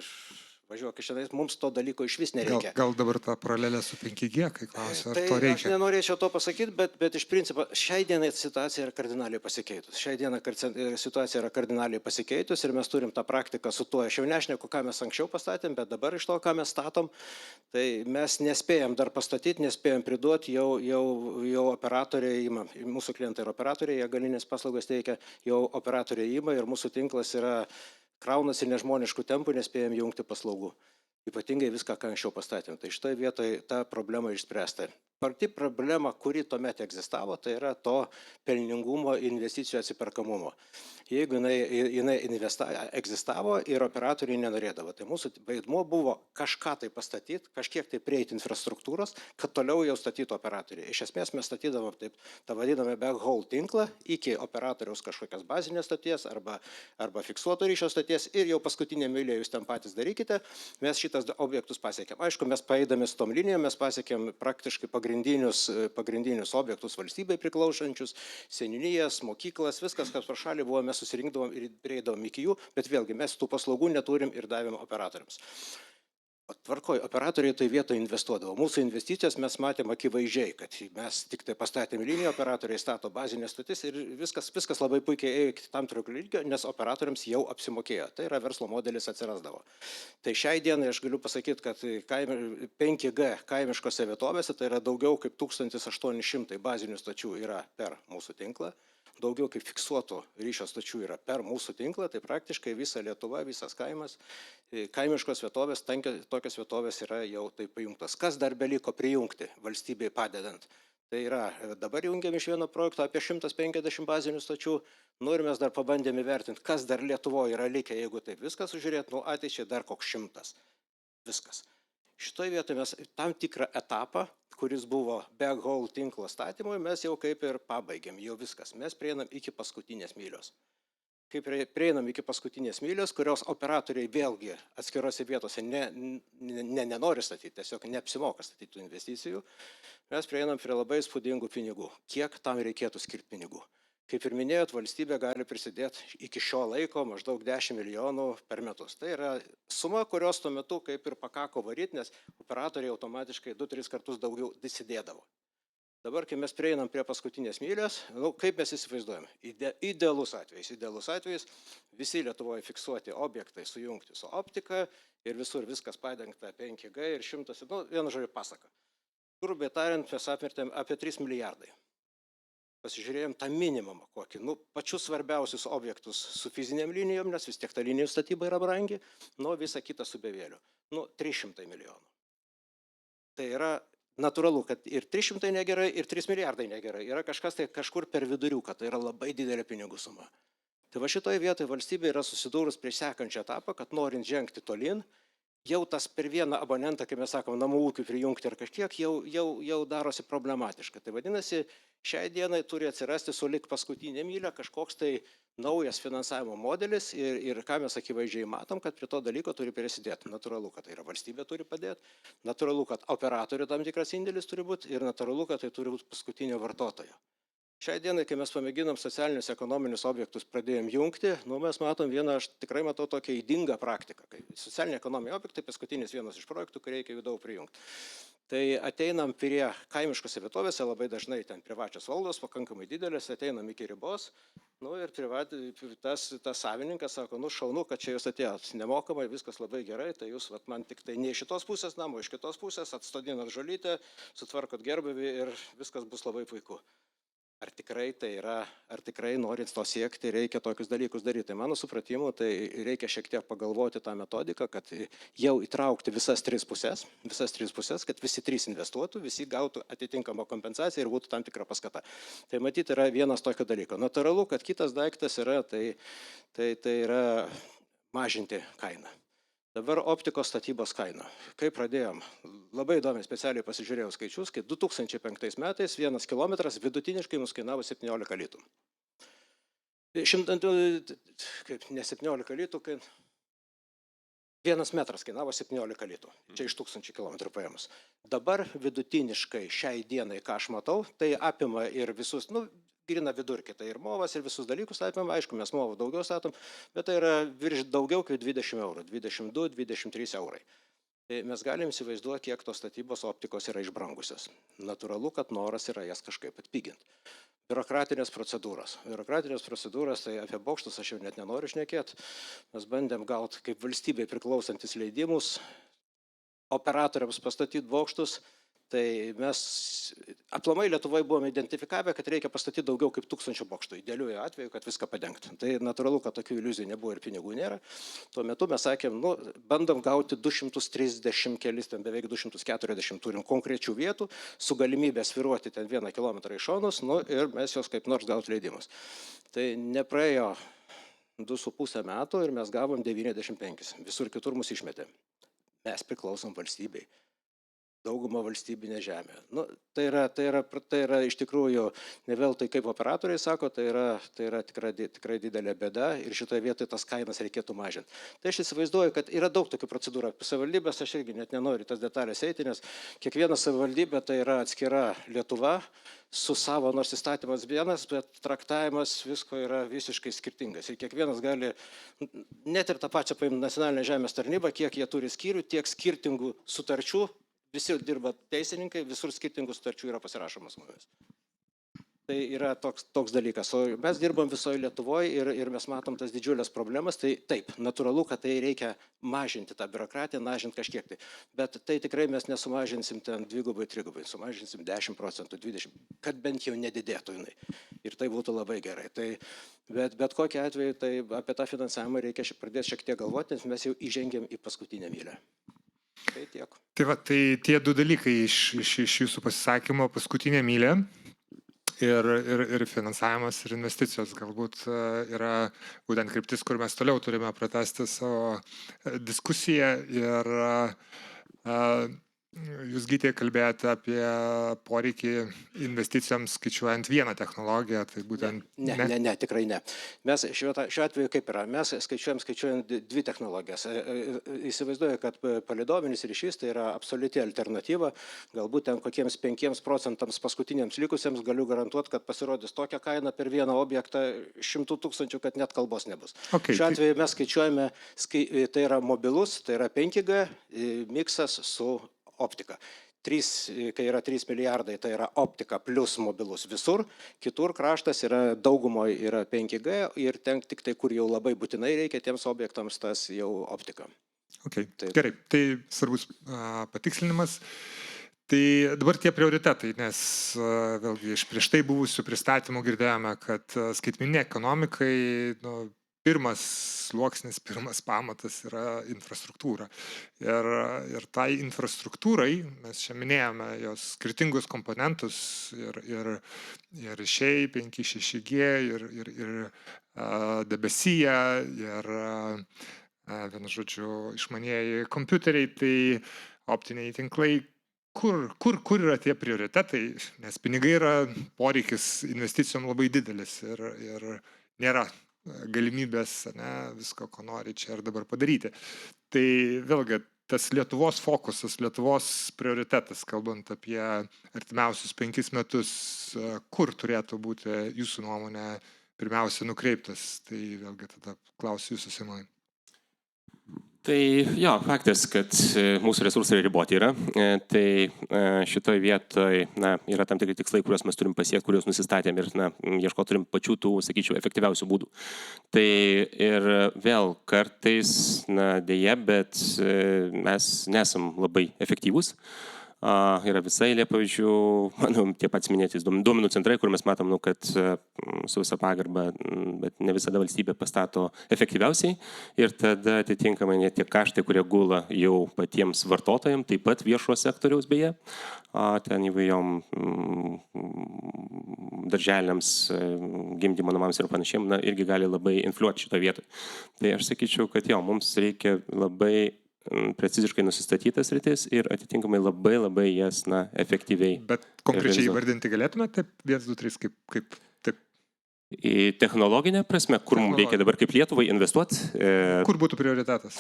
važiuok iš tenais, mums to dalyko iš vis nereikia. Gal dabar tą paralelę su 5G, kai klausia, ar to Tai aš reikia? nenorėčiau to pasakyti, bet iš principo šiai dienai situacija yra kardinaliai pasikeitus. Šiai dienai situacija yra kardinaliai pasikeitus ir mes turim tą praktiką su tuo. Aš jau nešneku, ką mes anksčiau pastatėm, bet dabar iš to, ką mes statom, tai mes nespėjom dar pastatyti, nespėjom priduoti, jau operatoriai ima, mūsų klientai ir operatoriai, jie galinės paslaugos teikia, jau operatoriai ima ir mūsų tinklas yra kraunasi nežmoniškų tempų, nespėjom jungti paslaugų. Ypatingai viską, ką anksčiau pastatėm. Tai šitoje vietoje ta problema išspręsta. Pati problema, kuri tuomet egzistavo, tai yra to pelningumo investicijų atsiperkamumo. Jeigu jinai egzistavo ir operatoriai nenorėdavo, tai mūsų vaidmuo buvo kažką tai pastatyti, kažkiek tai prieiti infrastruktūros, kad toliau jau statytų operatoriai. Iš esmės mes statydavom taip, tą vadinamą backhaul tinklą iki operatoriaus kažkokios bazinės stoties arba fiksuoto ryšio stoties ir jau paskutinė mylė jūs ten patys darykite, mes šitas objektus pasiekėm. Aišku, mes paeidami su tom linijom, mes pasiekėm praktiškai pagrindinius objektus valstybei priklausančius, seniūnijas, mokyklas, viskas, kas per šalį buvo, mes susirinkdavom ir prieidavom iki jų, bet vėlgi mes tų paslaugų neturim ir davėm operatoriams. Tvarkoj, operatoriai tai vietoje investuodavo. Mūsų investicijos mes matėm akivaizdžiai, kad mes tik tai pastatėm liniją, operatoriai stato bazinės stotis ir viskas labai puikiai ėjo iki tam tikro lygio, nes operatoriams jau apsimokėjo. Tai yra verslo modelis atsirasdavo. Tai šiai dienai aš galiu pasakyti, kad 5G kaimiškose vietovėse tai yra daugiau kaip 1800 bazinių stočių yra per mūsų tinklą. Daugiau kaip fiksuotų ryšio stočių yra per mūsų tinklą, tai praktiškai visa Lietuva, visas kaimas, kaimiškos vietovės, tokios vietovės yra jau taip pajungtos. Kas dar beliko prijungti valstybei padedant? Tai yra, dabar jungiam iš vieno projekto apie 150 bazinių stočių, mes dar pabandėme vertinti, kas dar Lietuvoje yra likę, jeigu taip viską sužiūrėt, ateičiai dar koks 100. Viskas. Šitoje vietoje mes tam tikrą etapą, kuris buvo backhaul tinklo statymui, mes jau kaip ir pabaigėm, jau viskas. Mes prieinam iki paskutinės mylios. Kaip prieinam iki paskutinės mylios, kurios operatoriai vėlgi atskirose vietose nenori statyti, tiesiog neapsimoka statyti tų investicijų, mes prieinam prie labai spūdingų pinigų. Kiek tam reikėtų skirti pinigų? Kaip ir minėjot, valstybė gali prisidėti iki šio laiko maždaug 10 milijonų per metus. Tai yra suma, kurios tuo metu kaip ir pakako varyti, nes operatoriai automatiškai 2-3 kartus daugiau disidėdavo. Dabar, kai mes prieinam prie paskutinės mylios, kaip mes įsivaizduojame? Idealus atvejis, visi Lietuvoje fiksuoti objektai sujungti su optika ir visur viskas padengta 5G ir 100, vienu žodžiu pasaka. Grubiai tariant, mes apvertėm apie 3 milijardai. Pasižiūrėjom tą minimumą kokį, pačius svarbiausius objektus su fiziniam linijom, nes vis tiek ta linijų statyba yra brangi, visą kitą su bevėliu. 300 milijonų. Tai yra natūralu, kad ir 300 negerai, ir 3 milijardai negerai. Yra kažkas tai kažkur per viduriuką, tai yra labai didelė pinigų suma. Tai va šitoje vietoje valstybė yra susidūrus prieš sekančią etapą, kad norint žengti tolin, jau tas per vieną abonentą, kaip mes sakom, namų ūkių prijungti ar kažkiek, jau darosi problematiška. Tai vadinasi, šiai dienai turi atsirasti sulik paskutinė mylė kažkoks tai naujas finansavimo modelis ir ką mes akivaizdžiai matom, kad prie to dalyko turi prisidėti. Natūralu, kad tai yra valstybė turi padėti, natūralu, kad operatorių tam tikras indėlis turi būti ir natūralu, kad tai turi būti paskutinio vartotojo. Šiai dienai, kai mes pamėginom socialinius ekonominius objektus pradėjom jungti, mes matom vieną, aš tikrai matau tokią įdingą praktiką, kai socialiniai ekonominiai objektai paskutinis vienas iš projektų, kur reikia jų daug prijungti. Tai ateinam prie kaimiškose vietovėse, labai dažnai ten privačios valdos, pakankamai didelės, ateinam iki ribos, ir tas savininkas sako, šaunu, kad čia jūs atėjot nemokamai, viskas labai gerai, tai jūs man tik tai ne iš šitos pusės namo, iš kitos pusės atstodinat žolytę, sutvarkot gerbuvį ir viskas bus labai puiku. Ar tikrai norint to siekti, reikia tokius dalykus daryti. Mano supratimu, tai reikia šiek tiek pagalvoti tą metodiką, kad jau įtraukti visas tris pusės, kad visi trys investuotų, visi gautų atitinkamą kompensaciją ir būtų tam tikra paskata. Tai matyti yra vienas tokio dalyko. Natūralu, kad kitas daiktas yra, tai yra mažinti kainą. Dabar optikos statybos kaina. Kai pradėjom, labai įdomiai specialiai pasižiūrėjau skaičius, kai 2005 metais 1 kilometras vidutiniškai mus kainavo 17 litų. Ne 17 litų, kai 1 metras kainavo 17 litų. Čia iš 1000 kilometrų paėmus. Dabar vidutiniškai šiai dienai, ką aš matau, tai apima ir visus, grina vidurkį, tai ir movas, ir visus dalykus apima, aišku, mes movų daugiau statom, bet tai yra virš daugiau kaip 20 eurų, 22-23 eurai. Tai mes galim įsivaizduoti, kiek tos statybos optikos yra išbrangusios. Natūralu, kad noras yra jas kažkaip atpiginti. Biurokratinės procedūros, tai apie bokštus aš jau net nenoriu šnekėti. Mes bandėm gauti kaip valstybei priklausantis leidimus operatoriams pastatyti bokštus. Tai mes aplamai Lietuvoje buvome identifikavę, kad reikia pastatyti daugiau kaip 1000 bokštų, idealiųjų atveju, kad viską padengti. Tai natūralu, kad tokių iliuzijų nebuvo ir pinigų nėra. Tuo metu mes sakėm, bandom gauti 230 kelis, ten beveik 240 turim konkrečių vietų, su galimybė sviruoti ten 1 kilometrą į šonus, ir mes jos kaip nors gauti leidimus. Tai nepraėjo 2,5 metų ir mes gavom 95, visur kitur mus išmetė. Mes priklausom valstybei. Dauguma valstybinė žemė. Tai yra iš tikrųjų, ne vėl tai kaip operatoriai sako, tai yra tikrai didelė bėda ir šitoje vietoje tas kainas reikėtų mažinti. Tai aš įsivaizduoju, kad yra daug tokių procedūrų. Savivaldybės aš irgi net nenoriu tas detalės eiti, nes kiekviena savivaldybė tai yra atskira Lietuva, su savo, nors įstatymas vienas, bet traktavimas visko yra visiškai skirtingas. Ir kiekvienas gali, net ir tą pačią paimti nacionalinę žemės tarnybą, kiek jie turi skyrių, tiek skirtingų sutarčių. Visi dirba teisininkai, visur skirtingų sutarčių yra pasirašomas mumis. Tai yra toks dalykas. O mes dirbam visoje Lietuvoje ir mes matom tas didžiulės problemas. Tai taip, natūralu, kad tai reikia mažinti tą biurokratiją, mažinti kažkiek tai. Bet tai tikrai mes nesumažinsim ten 2-3, sumažinsim 10%, 20%, kad bent jau nedidėtų jinai. Ir tai būtų labai gerai. Bet kokiu atveju, tai apie tą finansavimą reikia pradėti šiek tiek galvoti, nes mes jau įžengėm į paskutinę mylę. Tai tiek. Tai tie du dalykai iš jūsų pasisakymo, paskutinė mylė ir finansavimas ir investicijos galbūt yra būtent kryptis, kur mes toliau turime pratęsti savo diskusiją. Ir jūs, Gytė, kalbėjote apie poreikį investicijoms skaičiuojant vieną technologiją, tai būtent... Ne, tikrai ne. Mes šiuo atveju kaip yra, mes skaičiuojant 2 technologijas. Įsivaizduoju, kad palidovinis ryšys tai yra absoliuti alternatyva, galbūt ten kokiems 5% paskutiniams likusiems galiu garantuoti, kad pasirodys tokia kaina per vieną objektą 100 000, kad net kalbos nebus. Šiuo atveju mes skaičiuojame, tai yra mobilus, tai yra 5G miksas su optika. Kai yra 3 milijardai, tai yra optika plus mobilus visur, kitur kraštas yra daugumoje yra 5G ir ten tik tai, kur jau labai būtinai reikia tiems objektams, tas jau optika. Gerai, tai svarbus patikslinimas. Tai dabar tie prioritetai, nes vėlgi iš prieš tai buvusių pristatymų girdėjome, kad skaitmeninė ekonomikai pirmas sluoksnis, pirmas pamatas yra infrastruktūra. Ir tai infrastruktūrai, mes čia minėjome jos skirtingus komponentus ir ryšiai 5, 6G ir debesyje ir, vienu žodžiu, išmanieji kompiuteriai, tai optiniai tinklai. Kur yra tie prioritetai, nes pinigai yra poreikis investicijom labai didelis ir nėra galimybės visko, ko nori čia ir dabar padaryti. Tai vėlgi tas Lietuvos fokusas, Lietuvos prioritetas, kalbant apie artimiausius 5 metus, kur turėtų būti jūsų nuomonė pirmiausia nukreiptas, tai vėlgi tada klausiu jūsų, Simonai. Tai jo, faktas, kad mūsų resursai riboti yra, tai šitoje vietoje yra tam tikri tikslai, kuriuos mes turim pasiekti, kuriuos nusistatėm ir ieškoti turim pačių tų, sakyčiau, efektyviausių būdų. Tai ir vėl kartais, dėja, bet mes nesam labai efektyvūs. Yra visai eilė pavyzdžių, manau, tie pats minėtis duomenų centrai, kur mes matom, kad su visa pagarba, bet ne visada valstybė pastato efektyviausiai ir tada atitinkamai net tie kaštai, kurie gula jau patiems vartotojams, taip pat viešo sektoriaus beje, ten įvairiom darželiams, gimdymo namams ir panašiai, irgi gali labai infliuoti šitą vietą. Tai aš sakyčiau, kad jo, mums reikia labai preciziškai nusistatytas rytis ir atitinkamai labai jas efektyviai. Bet konkrečiai įvardinti galėtume taip 1, 2, 3 kaip taip? Į technologinę prasme, kur mums reikia dabar kaip Lietuvai investuoti? Kur būtų prioritetas?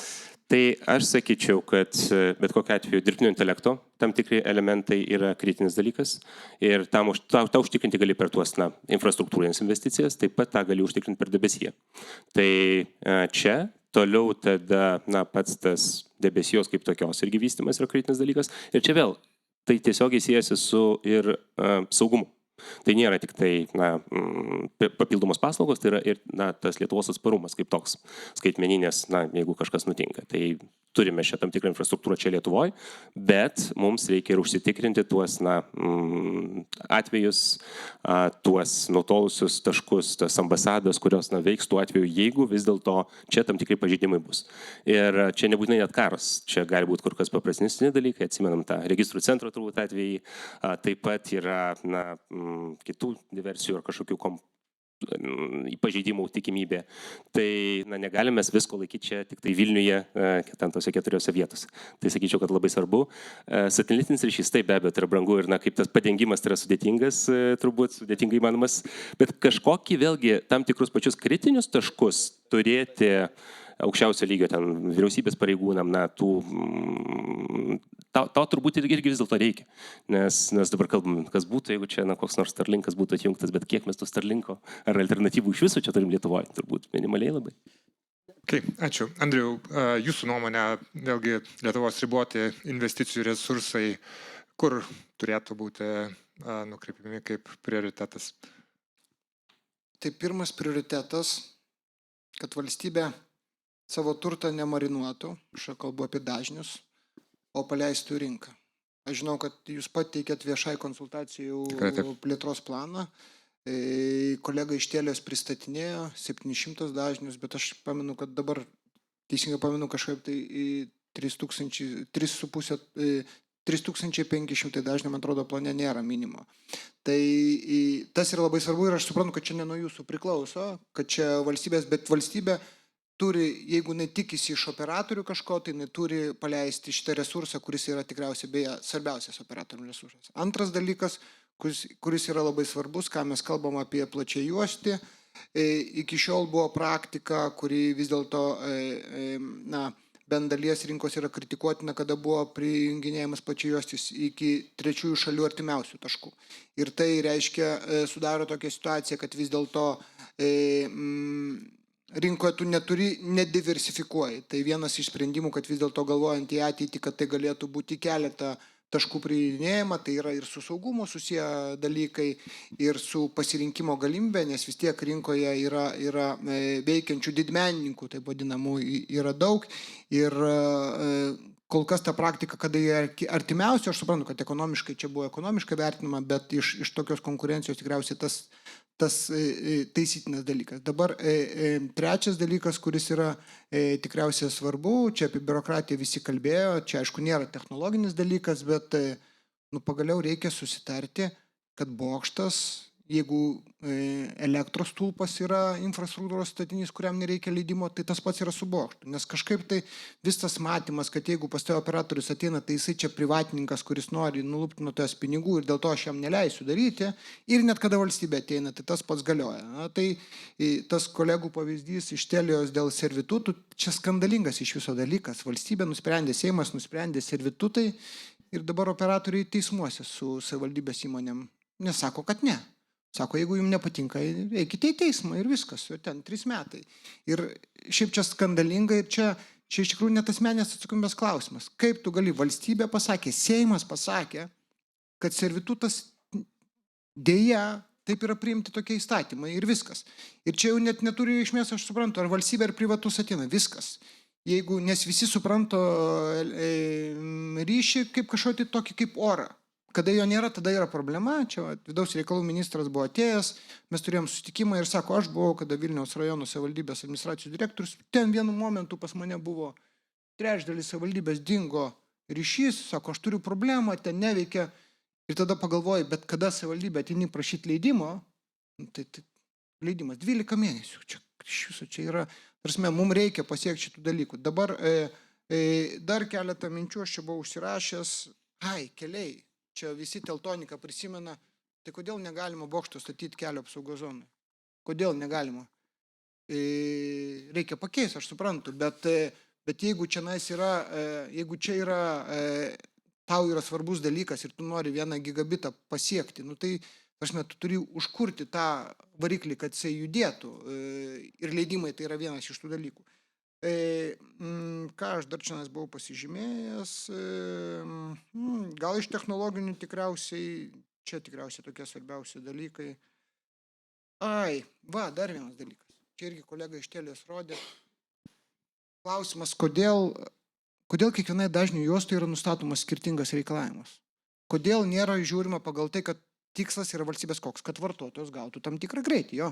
Tai aš sakyčiau, kad bet kokiu atveju dirbtinio intelekto tam tikri elementai yra kritinis dalykas ir tą užtikrinti gali per tuos infrastruktūrinės investicijas, taip pat tą gali užtikrinti per debesiją. Tai čia toliau tada pats tas debesijos kaip tokios irgi vystymas yra kritinis dalykas. Ir čia vėl tai tiesiogiai siejasi su ir saugumu. Tai nėra tik tai papildomos paslaugos, tai yra ir tas Lietuvos atsparumas kaip toks skaitmeninės, jeigu kažkas nutinka. Tai turime šią tam tikrą infrastruktūrą čia Lietuvoje, bet mums reikia ir užsitikrinti tuos atvejus, tuos nutolusius taškus, tas ambasadas, kurios veiks tuo atveju, jeigu vis dėlto čia tam tikrai pažeidimai bus. Ir čia nebūtinai net karas, čia gali būti kur kas paprastesni dalykai, atsimenam tą registrų centro turbūt atvejį, taip pat yra kitų diversijų ar kažkokių pažeidimų tikimybė. Tai negalime mes visko laikyti čia tik tai Vilniuje, ten tose 4 vietose. Tai sakyčiau, kad labai svarbu. Satelitinis ryšys taip be abejo yra brangu ir kaip tas padengimas yra sudėtingas, turbūt sudėtingai įmanomas, bet kažkokį vėlgi tam tikrus pačius kritinius taškus turėti aukščiausio lygio ten vyriausybės pareigūnam, to turbūt irgi vis dėlto reikia. Nes dabar kalbam, kas būtų, jeigu čia koks nors Starlinkas būtų atjungtas, bet kiek mes to Starlinko ar alternatyvų iš viso čia turim Lietuvoje, turbūt minimaliai labai. Okay, ačiū. Andriau, jūsų nuomonė, vėlgi Lietuvos riboti investicijų resursai, kur turėtų būti nukreipiami kaip prioritetas? Tai pirmas prioritetas, kad valstybė savo turtą nemarinuotų, aš kalbu apie dažnius, o paleistų rinką. Aš žinau, kad jūs pateikėt viešai konsultacijų plėtros planą, kolega iš Telios pristatinėjo 700 dažnius, bet aš pamenu, kad dabar, teisingai pamenu, kažkaip tai 3500 dažnių, man atrodo, plane nėra minimo. Tai tas yra labai svarbu ir aš suprantu, kad čia ne nuo jūsų priklauso, kad čia valstybės, bet valstybė turi, jeigu netikisi iš operatorių kažko, tai turi paleisti šitą resursą, kuris yra tikriausiai beje svarbiausias operatorių resursas. Antras dalykas, kuris yra labai svarbus, ką mes kalbam apie plačiai juostį, iki šiol buvo praktika, kuri vis dėlto bent dalies rinkos yra kritikuotina, kada buvo prijunginėjimas plačiai juostis iki trečiųjų šalių artimiausių taškų. Ir tai reiškia, sudaro tokią situaciją, kad vis dėlto rinkoje tu nediversifikuoji. Tai vienas iš sprendimų, kad vis dėlto galvojant į ateitį, kad tai galėtų būti keletą taškų prijunginėjimą, tai yra ir su saugumu susiję dalykai, ir su pasirinkimo galimybė, nes vis tiek rinkoje yra veikiančių didmenininkų, taip vadinamų, yra daug. Ir kol kas ta praktika, kada jie artimiausia, aš suprantu, kad ekonomiškai čia buvo ekonomiškai vertinama, bet iš tokios konkurencijos tikriausiai tas taisytinas dalykas. Dabar trečias dalykas, kuris yra tikriausiai svarbu, čia apie biurokratiją visi kalbėjo, čia aišku nėra technologinis dalykas, bet pagaliau reikia susitarti, kad bokštas jeigu elektros stulpas yra infrastruktūros statinys, kuriam nereikia leidimo, tai tas pats yra su bokštu. Nes kažkaip tai vis tas matymas, kad jeigu pas tave operatorius ateina, tai jisai čia privatininkas, kuris nori nulupti nuo tos pinigų ir dėl to aš jam neleisiu daryti. Ir net kada valstybė ateina, tai tas pats galioja. Na, tai tas kolegų pavyzdys iš Telijos dėl servitutų, čia skandalingas iš viso dalykas. Valstybė nusprendė, Seimas nusprendė servitutai ir dabar operatoriai teismuose su savivaldybės įmonėm. Nesako, kad ne. Sako, jeigu jums nepatinka, eikite į teismą ir viskas, jau ten 3 metai. Ir šiaip čia skandalinga ir čia iš tikrųjų net asmenės atsakomybės klausimas. Kaip tu gali, valstybė pasakė, Seimas pasakė, kad servitutas dėja, taip yra priimti tokie įstatymai ir viskas. Ir čia jau net neturi reikšmės, aš suprantu, ar valstybė ar privatus ateina, viskas. Jeigu, nes visi supranto ryšį kaip kažkokį tokį kaip orą. Kada jo nėra, tada yra problema. Čia vidaus reikalų ministras buvo atėjęs, mes turėjom susitikimą ir sako, aš buvau, kada Vilniaus rajono savivaldybės administracijos direktorius, ten vienu momentu pas mane buvo trečdalis savivaldybės dingo ryšys, sako, aš turiu problemą, ten neveikia. Ir tada pagalvoju, bet kada savivaldybė ateini prašyti leidimo, tai leidimas 12 mėnesių. Čia iš viso čia yra, tarsi, mums reikia pasiekti šitų dalykų. Dabar dar keletą minčių aš čia buvau užsirašęs. Keliai. Čia visi teltoniką prisimena, tai kodėl negalima bokšto statyti kelio apsaugos zonai? Kodėl negalima? Reikia pakeisti, aš suprantu, bet jeigu čia yra, tau yra svarbus dalykas ir tu nori 1 gigabitą pasiekti, tai tu turi užkurti tą variklį, kad jisai judėtų ir leidimai tai yra vienas iš tų dalykų. Ką aš dar čia buvau pasižymėjęs, gal iš technologinių tikriausiai tokie svarbiausi dalykai. Dar vienas dalykas. Čia irgi kolega iš Telijos rodė. Klausimas, kodėl kiekvienai dažnių juostai yra nustatomas skirtingas reikalavimas? Kodėl nėra žiūrima pagal tai, kad tikslas yra valstybės koks, kad vartotojas gautų tam tikrą greitį, jo.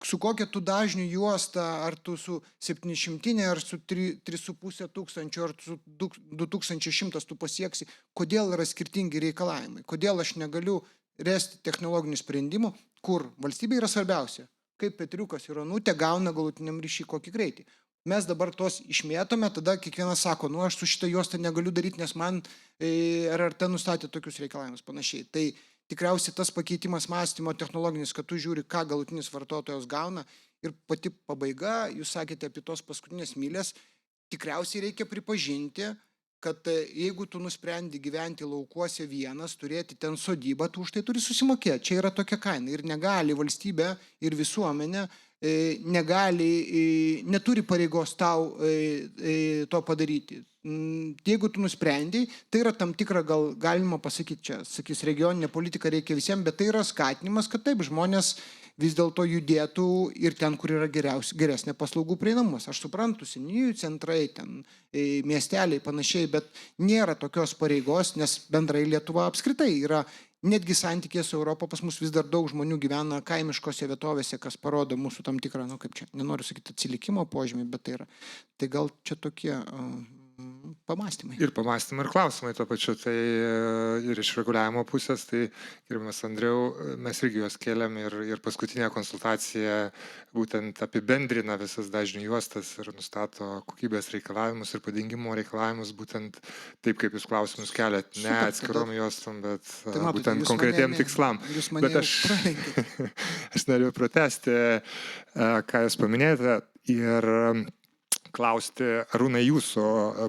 Su kokia tu dažnių juosta, ar tu su 700, ar su 3,5 tūkstančio, ar su 2100 tu pasieksi, kodėl yra skirtingi reikalavimai, kodėl aš negaliu rasti technologinių sprendimų, kur valstybė yra svarbiausia, kaip Petriukas ir Onutė gauna galutiniam ryšį kokį greitį. Mes dabar tos išmėtome, tada kiekvienas sako, aš su šitą juostą negaliu daryti, nes man RRT nustatė tokius reikalavimus panašiai. Tai tikriausiai tas pakeitimas mąstymo technologinis, kad tu žiūri, ką galutinis vartotojas gauna ir pati pabaiga, jūs sakėte apie tos paskutinės mylės, tikriausiai reikia pripažinti, kad jeigu tu nusprendi gyventi laukuose vienas, turėti ten sodybą, tu už tai turi susimokėti. Čia yra tokia kaina ir negali valstybė ir visuomenė, neturi pareigos tau to padaryti. Jeigu tu nusprendai, tai yra tam tikra, gal galima pasakyti čia, sakys, regioninė politika reikia visiems, bet tai yra skatinimas, kad taip žmonės vis dėlto judėtų ir ten, kur yra geresnė paslaugų prieinamumas. Aš suprantu, seniūnijų centrai, ten miesteliai panašiai, bet nėra tokios pareigos, nes bendrai Lietuva apskritai yra, netgi santykėje su Europą pas mus vis dar daug žmonių gyvena kaimiškose vietovėse, kas parodo mūsų tam tikrą, kaip čia, nenoriu sakyti atsilikimo požymį, bet tai yra. Tai gal čia tokie pamąstymai. Ir pamąstymai, ir klausimai tuo pačiu. Tai ir iš reguliavimo pusės, tai gerbiamas Andriau, mes irgi juos kėlėm ir paskutinė konsultacija būtent apibendrina visas dažnių juostas ir nustato kokybės reikalavimus ir padengimo reikalavimus būtent taip, kaip jūs klausimus keliat, ne atskirom juostom, bet būtent konkretiem tikslam. Bet aš noriu pratęsti, ką jūs paminėjote ir klausti, Arūnai, jūsų,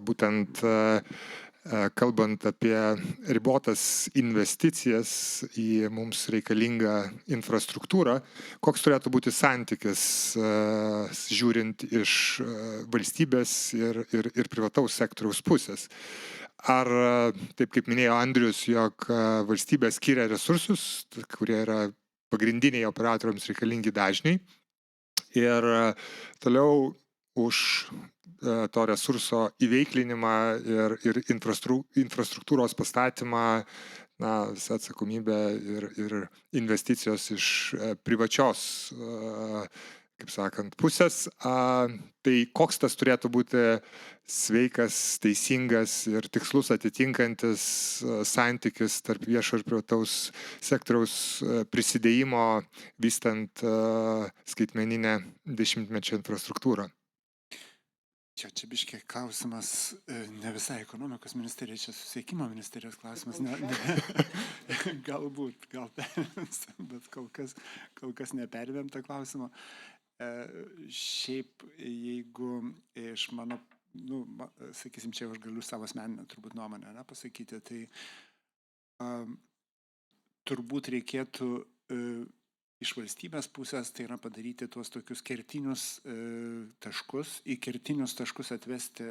būtent kalbant apie ribotas investicijas į mums reikalingą infrastruktūrą, koks turėtų būti santykis žiūrint iš valstybės ir privataus sektoriaus pusės? Ar, taip kaip minėjo Andrius, jog valstybė skiria resursus, kurie yra pagrindiniai operatoriams reikalingi dažniai, ir toliau už to resurso įveiklinimą ir infrastruktūros pastatymą, visa atsakomybė ir investicijos iš privačios kaip sakant, pusės. Tai koks tas turėtų būti sveikas, teisingas ir tikslus atitinkantis santykis tarp viešo ir privataus sektoriaus prisidėjimo vystant skaitmeninę 10-mečio infrastruktūrą? Čia biškiai klausimas ne visai ekonomikos ministerija, čia susisiekimo ministerijos klausimas. Galbūt, gal perėmėm, bet kol kas neperėmėm tą klausimą. Šiaip, jeigu iš mano, sakysim, čia aš galiu savo asmeninę turbūt nuomonę pasakyti, tai turbūt reikėtų iš valstybės pusės, tai yra padaryti tuos tokius kertinius taškus, į kertinius taškus atvesti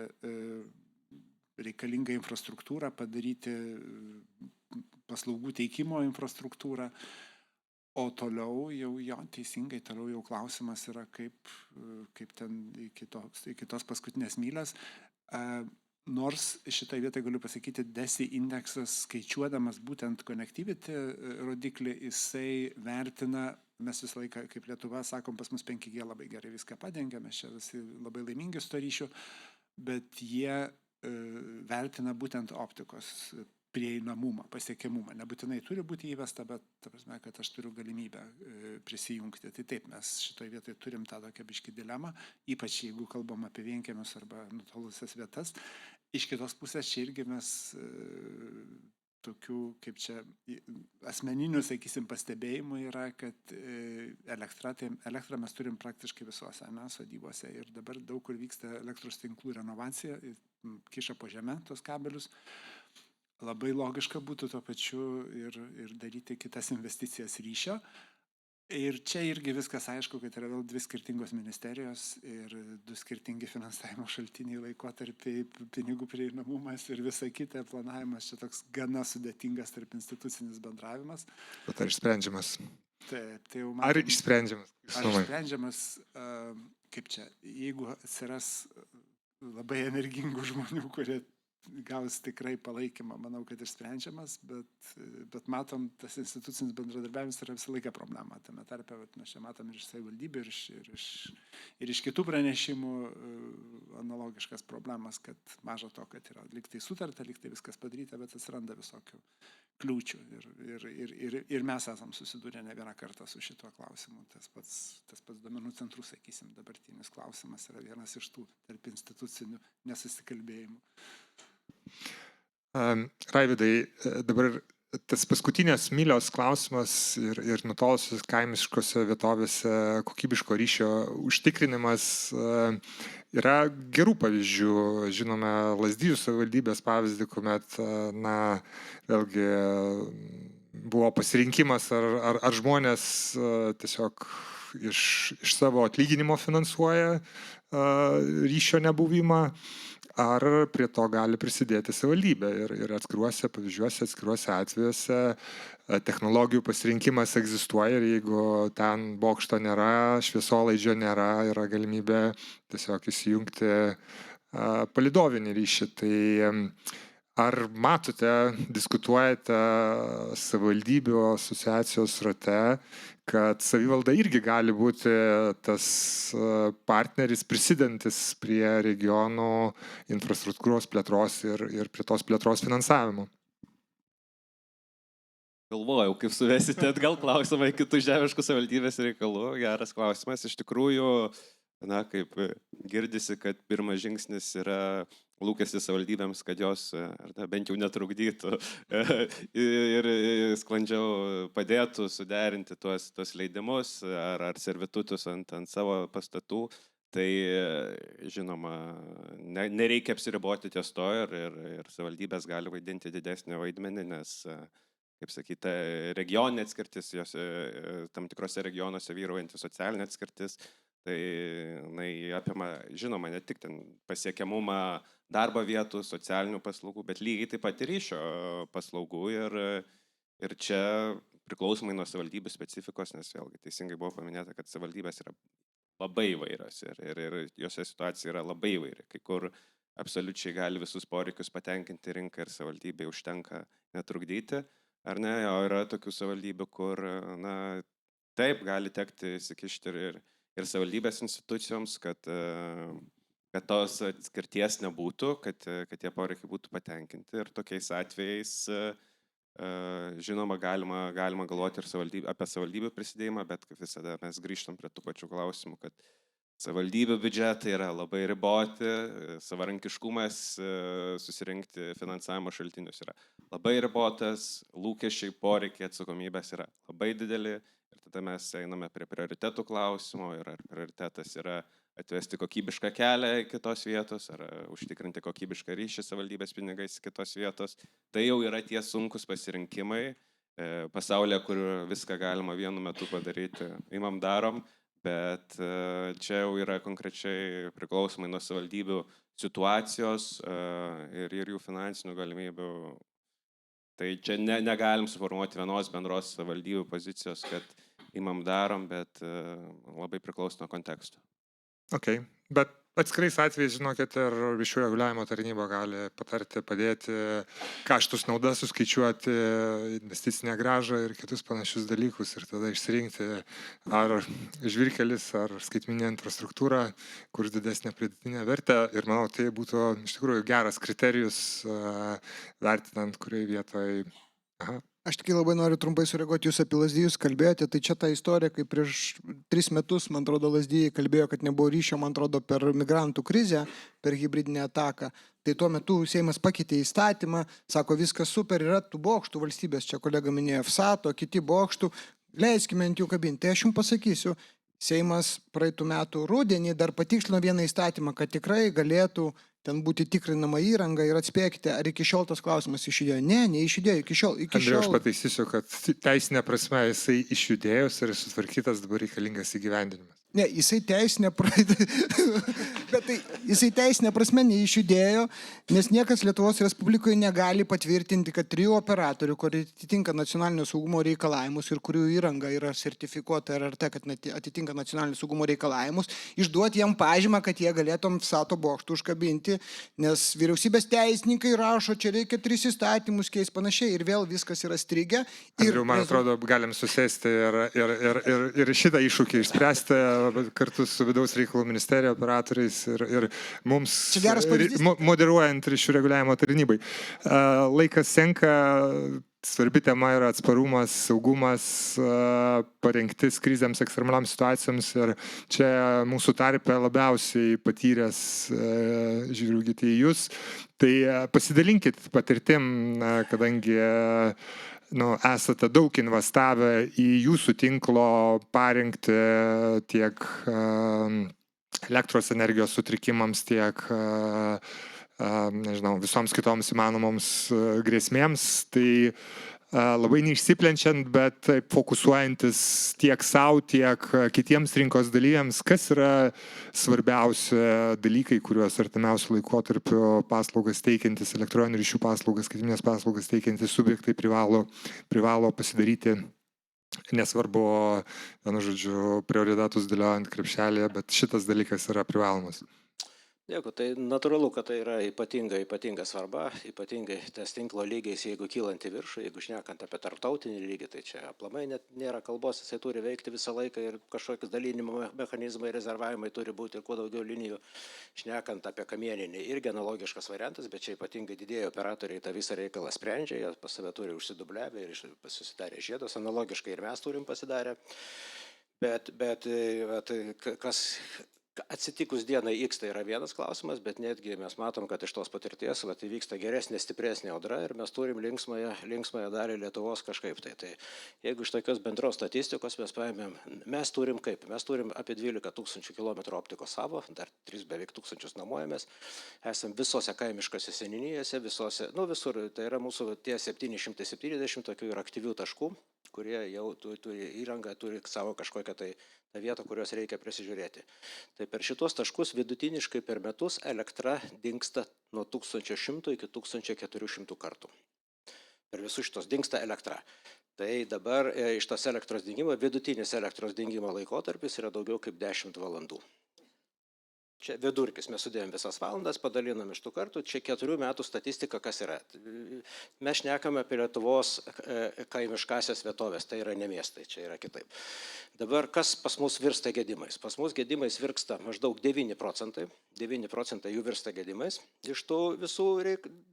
reikalingą infrastruktūrą, padaryti paslaugų teikimo infrastruktūrą, o toliau jau teisingai, toliau jau klausimas yra, kaip ten iki tos paskutinės mylės. Nors šitą vietą galiu pasakyti, DESI indeksas, skaičiuodamas būtent connectivity rodiklį, jisai vertina, mes visą laiką, kaip Lietuva, sakom, pas mus 5G labai gerai viską padengia, mes čia visi labai laimingi su to ryšiu, bet jie vertina būtent optikos prieinamumą, pasiekiamumą. Nebūtinai turi būti įvesta, bet, ta prasme, kad aš turiu galimybę prisijungti. Tai taip, mes šitoje vietoje turim tą tokią biškį dilemą, ypač jeigu kalbam apie vienkiemius arba nutolusias vietas. Iš kitos pusės čia irgi mes tokių, kaip čia, asmeninių, sakysim, pastebėjimų yra, kad elektrą mes turim praktiškai visuose sodybose ir dabar daug kur vyksta elektros tinklų renovacija, kiša po žemę tos kabelius. Labai logiška būtų tuo pačiu ir daryti kitas investicijas ryšio. Ir čia irgi viskas aišku, kad yra vėl 2 skirtingos ministerijos ir 2 skirtingi finansavimo šaltiniai, laikotarpiai, pinigų prieinamumas ir visa kita planavimas. Čia toks gana sudėtingas tarp institucinis bendravimas. Bet ar išsprendžiamas? Taip, tai jau matom, ar išsprendžiamas? Ar išsprendžiamas, kaip čia, jeigu atsiras labai energingų žmonių, kurie gaus tikrai palaikymą, manau, kad išsprendžiamas, bet matom, tas institucinis bendradarbiavimas yra visą laiką problema. Tame tarpe, mes čia matom ir iš savivaldybių, ir iš kitų pranešimų analogiškas problemas, kad maža to, kad yra liktai sutarta, liktai viskas padaryta, bet atsiranda visokių kliūčių. Ir mes esam susidūrę ne vieną kartą su šituo klausimu. Tas pats duomenų centrų, sakysim, dabartinis klausimas yra vienas iš tų tarp institucinių nesusikalbėjimų. Raivydai, dabar tas paskutinės mylios klausimas ir nutolusios kaimiškose vietovėse kokybiško ryšio užtikrinimas yra gerų pavyzdžių. Žinome Lazdijų savivaldybės pavyzdį, kuomet, vėlgi buvo pasirinkimas, ar žmonės tiesiog iš savo atlyginimo finansuoja ryšio nebuvimą, ar prie to gali prisidėti savivaldybė. Ir atskiruose pavyzdžiuose, atskiruose atvejuose technologijų pasirinkimas egzistuoja ir jeigu ten bokšto nėra, šviesolaidžio nėra, yra galimybė tiesiog įsijungti palidovinį ryšį. Tai ar matote, diskutuojate savivaldybių asociacijos rate, kad savivalda irgi gali būti tas partneris prisidedantis prie regionų infrastruktūros plėtros ir prie tos plėtros finansavimo? Galvojau, kaip suvesite atgal klausimą į kitų žemiškų savivaldybės reikalų. Geras klausimas. Iš tikrųjų, kaip girdisi, kad pirmas žingsnis yra lūkestis savivaldybėms, kad jos bent jau netrukdytų ir sklandžiau padėtų suderinti tuos leidimus ar servitutus ant savo pastatų. Tai žinoma, nereikia apsiriboti ties to ir savivaldybės gali vaidinti didesnį vaidmenį, nes, kaip sakyti, regioninė atskirtis, tam tikrose regionuose vyraujanti socialinė atskirtis, tai apima, žinoma, ne tik ten pasiekiamumą darbo vietų, socialinių paslaugų, bet lygiai taip pat ir ryšio paslaugų. Ir čia priklausomai nuo savivaldybių specifikos, nes vėlgi teisingai buvo paminėta, kad savivaldybės yra labai įvairios ir jose situacija yra labai įvairi. Kai kur absoliučiai gali visus poreikius patenkinti rinką ir savivaldybei užtenka netrukdyti, ar ne? O yra tokių savivaldybių, kur, taip, gali tekti įsikišti ir ir savivaldybės institucijoms, kad tos atskirties nebūtų, kad tie poreikiai būtų patenkinti. Ir tokiais atvejais, žinoma, galima galvoti ir apie savivaldybių prisidėjimą, bet kaip visada mes grįžtam prie tų pačių klausimų, kad savivaldybių biudžetai yra labai riboti, savarankiškumas susirinkti finansavimo šaltinius yra labai ribotas, lūkesčiai, poreikiai, atsakomybės yra labai dideli ir tada mes einame prie prioritetų klausimo ir ar prioritetas yra atvesti kokybišką kelią į kitos vietos, ar užtikrinti kokybišką ryšį savivaldybės pinigais į kitos vietos. Tai jau yra tie sunkus pasirinkimai pasaulyje, kur viską galima vienu metu padaryti, imam darom, bet čia jau yra konkrečiai priklausomai nuo savivaldybių situacijos ir jų finansinių galimybių. Tai čia negalim suformuoti vienos bendros savivaldybių pozicijos, kad imam darom, bet labai priklauso nuo konteksto. Okay. Bet atskirais atvejais, žinokit, ir ryšių reguliavimo tarnyba gali patarti, padėti kaštus naudas suskaičiuoti, investicinę grąžą ir kitus panašius dalykus ir tada išsirinkti ar žvyrkelis, ar skaitmeninė infrastruktūra, kur didesnė pridėtinė vertė. Ir manau, tai būtų iš tikrųjų geras kriterijus vertinant, kurioje vietoje. Aš tik labai noriu trumpai sureaguoti, jūs apie Lazdijus kalbėjote, tai čia ta istorija, kai prieš 3 metus, man atrodo, Lazdijai kalbėjo, kad nebuvo ryšio, man atrodo, per migrantų krizę, per hibridinę ataką. Tai tuo metu Seimas pakeitė įstatymą, sako, viskas super, yra tų bokštų valstybės, čia kolega minėjo FSATO, kiti bokštų, leiskime ant jų kabinti. Tai aš jums pasakysiu, Seimas praeitų metų rudenį dar patikslino vieną įstatymą, kad tikrai galėtų ten būti tikrinama įranga ir atspėkite, ar iki šiol tas klausimas išjudėjo. Ne, neišjudėjo iki šiol. Andriau, aš pataisysiu, kad teisinė prasme jisai išjudėjus ir sutvarkytas, dabar reikalingas įgyvendinimas. Ne, jisai teisinė bet tai jisai teisinė prasme neišjudėjo, nes niekas Lietuvos Respublikoje negali patvirtinti, kad 3 operatorių, kurie atitinka nacionalinio saugumo reikalavimus ir kurių įranga yra sertifikuota RRT, kad atitinka nacionalinio saugumo reikalavimus, išduoti jam pažymą, kad jie galėtų ant FSATO bokštų užkabinti, nes vyriausybės teisininkai rašo, čia reikia 3 įstatymus keis panašiai ir vėl viskas yra strigę. Andriau, man atrodo, galim susėsti ir šitą iššūkį išspręsti kartu su vidaus reikalų ministerija, operatoriais ir mums moderuojant ryšių reguliavimo tarnybai. Laikas senka, svarbi tema yra atsparumas, saugumas, parengtis krizėms, ekstremaliams situacijoms ir čia mūsų tarpe labiausiai patyręs žiūrėkite į jūs. Tai pasidalinkit patirtim, kadangi esate daug investavę į jūsų tinklo parengti tiek elektros energijos sutrikimams, tiek nežinau, visoms kitoms įmanomoms grėsmėms. Tai labai neišsiplenčiant, bet fokusuojantis tiek savo, tiek kitiems rinkos dalyviams, kas yra svarbiausi dalykai, kuriuos artimiausiu laikotarpiu paslaugas teikiantis, elektroninių ryšių paslaugas, skaitmeninės paslaugas teikiantis subjektai privalo pasidaryti. Nesvarbu, vienu žodžiu, prioritetus dėliojant krepšelėje, bet šitas dalykas yra privalomas. Dėkui, tai natūralu, kad tai yra ypatinga svarba, ypatingai tas tinklo lygiais, jeigu kylant į viršų, jeigu šnekant apie tarptautinį lygį, tai čia aplamai net nėra kalbos, jisai turi veikti visą laiką ir kažkokius dalinimo mechanizmai, rezervavimai turi būti ir kuo daugiau linijų. Šnekant apie kamieninį, irgi analogiškas variantas, bet čia ypatingai didieji operatoriai tą visą reikalą sprendžia, jie pas save turi užsidubliavę ir susidarė žiedus, analogiškai ir mes turim pasidarę. Bet kas atsitikus dienai X tai yra vienas klausimas, bet netgi mes matom, kad iš tos patirties vyksta geresnė, stipresnė audra ir mes turim linksmąją dalį Lietuvos kažkaip tai. Tai jeigu iš tokios bendros statistikos mes paėmėm, mes turim apie 12 000 km optikos savo, dar 3 beveik tūkstančius namuojamės, esam visose kaimiškose seniūnijose, visur, tai yra mūsų tie 770 tokių ir aktyvių taškų, kurie jau turi įrangą, turi savo kažkokią tai tą vietą, kurios reikia prisižiūrėti. Tai per šitos taškus vidutiniškai per metus elektra dingsta nuo 1100 iki 1400 kartų. Per visus šitos dingsta elektra. Tai dabar iš tos elektros dingimo, vidutinis elektros dingimo laikotarpis yra daugiau kaip 10 valandų. Čia vidurkis, mes sudėjom visas valandas, padalinam iš tų kartų, čia 4 metų statistika, kas yra. Mes šnekame apie Lietuvos kaimiškasias vietovės, tai yra ne miestai, čia yra kitaip. Dabar kas pas mus virsta gedimais? Pas mus gedimais virsta maždaug 9 procentai jų virsta gedimais. Iš tų visų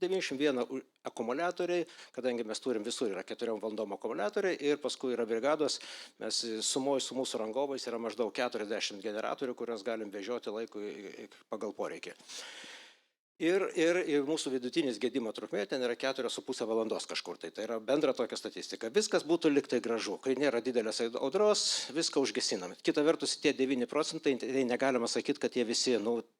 91 akumuliatoriai, kadangi mes turim visur yra 4 valandom akumuliatoriai ir paskui yra brigados, mes sumoju su mūsų rangovais yra maždaug 40 generatorių, kurios galim vežioti laikui pagal poreikį. Ir mūsų vidutinis gedimo trukmė ten yra 4,5 valandos kažkur. Tai yra bendra tokia statistika. Viskas būtų liktai gražu. Kai nėra didelės audros, viską užgesinam. Kita vertus, tie 9 procentai, tai negalima sakyti, kad jie visi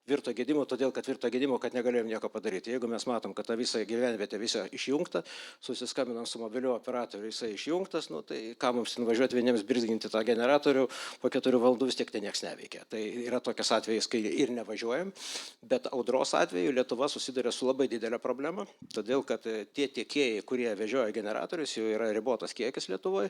virto gedimo, todėl kad virto gedimo, kad negalėjom nieko padaryti. Jeigu mes matom, kad ta visa gyvenvietė visa išjungta, susiskambinam su mobiliu operatoriu, jisai išjungtas, tai ką mums nuvažiuoti vieniems birzginti tą generatorių, po 4 valandų vis tiek tai nieks neveikia. Tai yra tokias atvejais, kai ir nevažiuojam, bet audros atveju Lietuva susiduria su labai didelė problema, todėl kad tie tiekėjai, kurie vežioja generatorius, jau yra ribotas kiekis Lietuvoje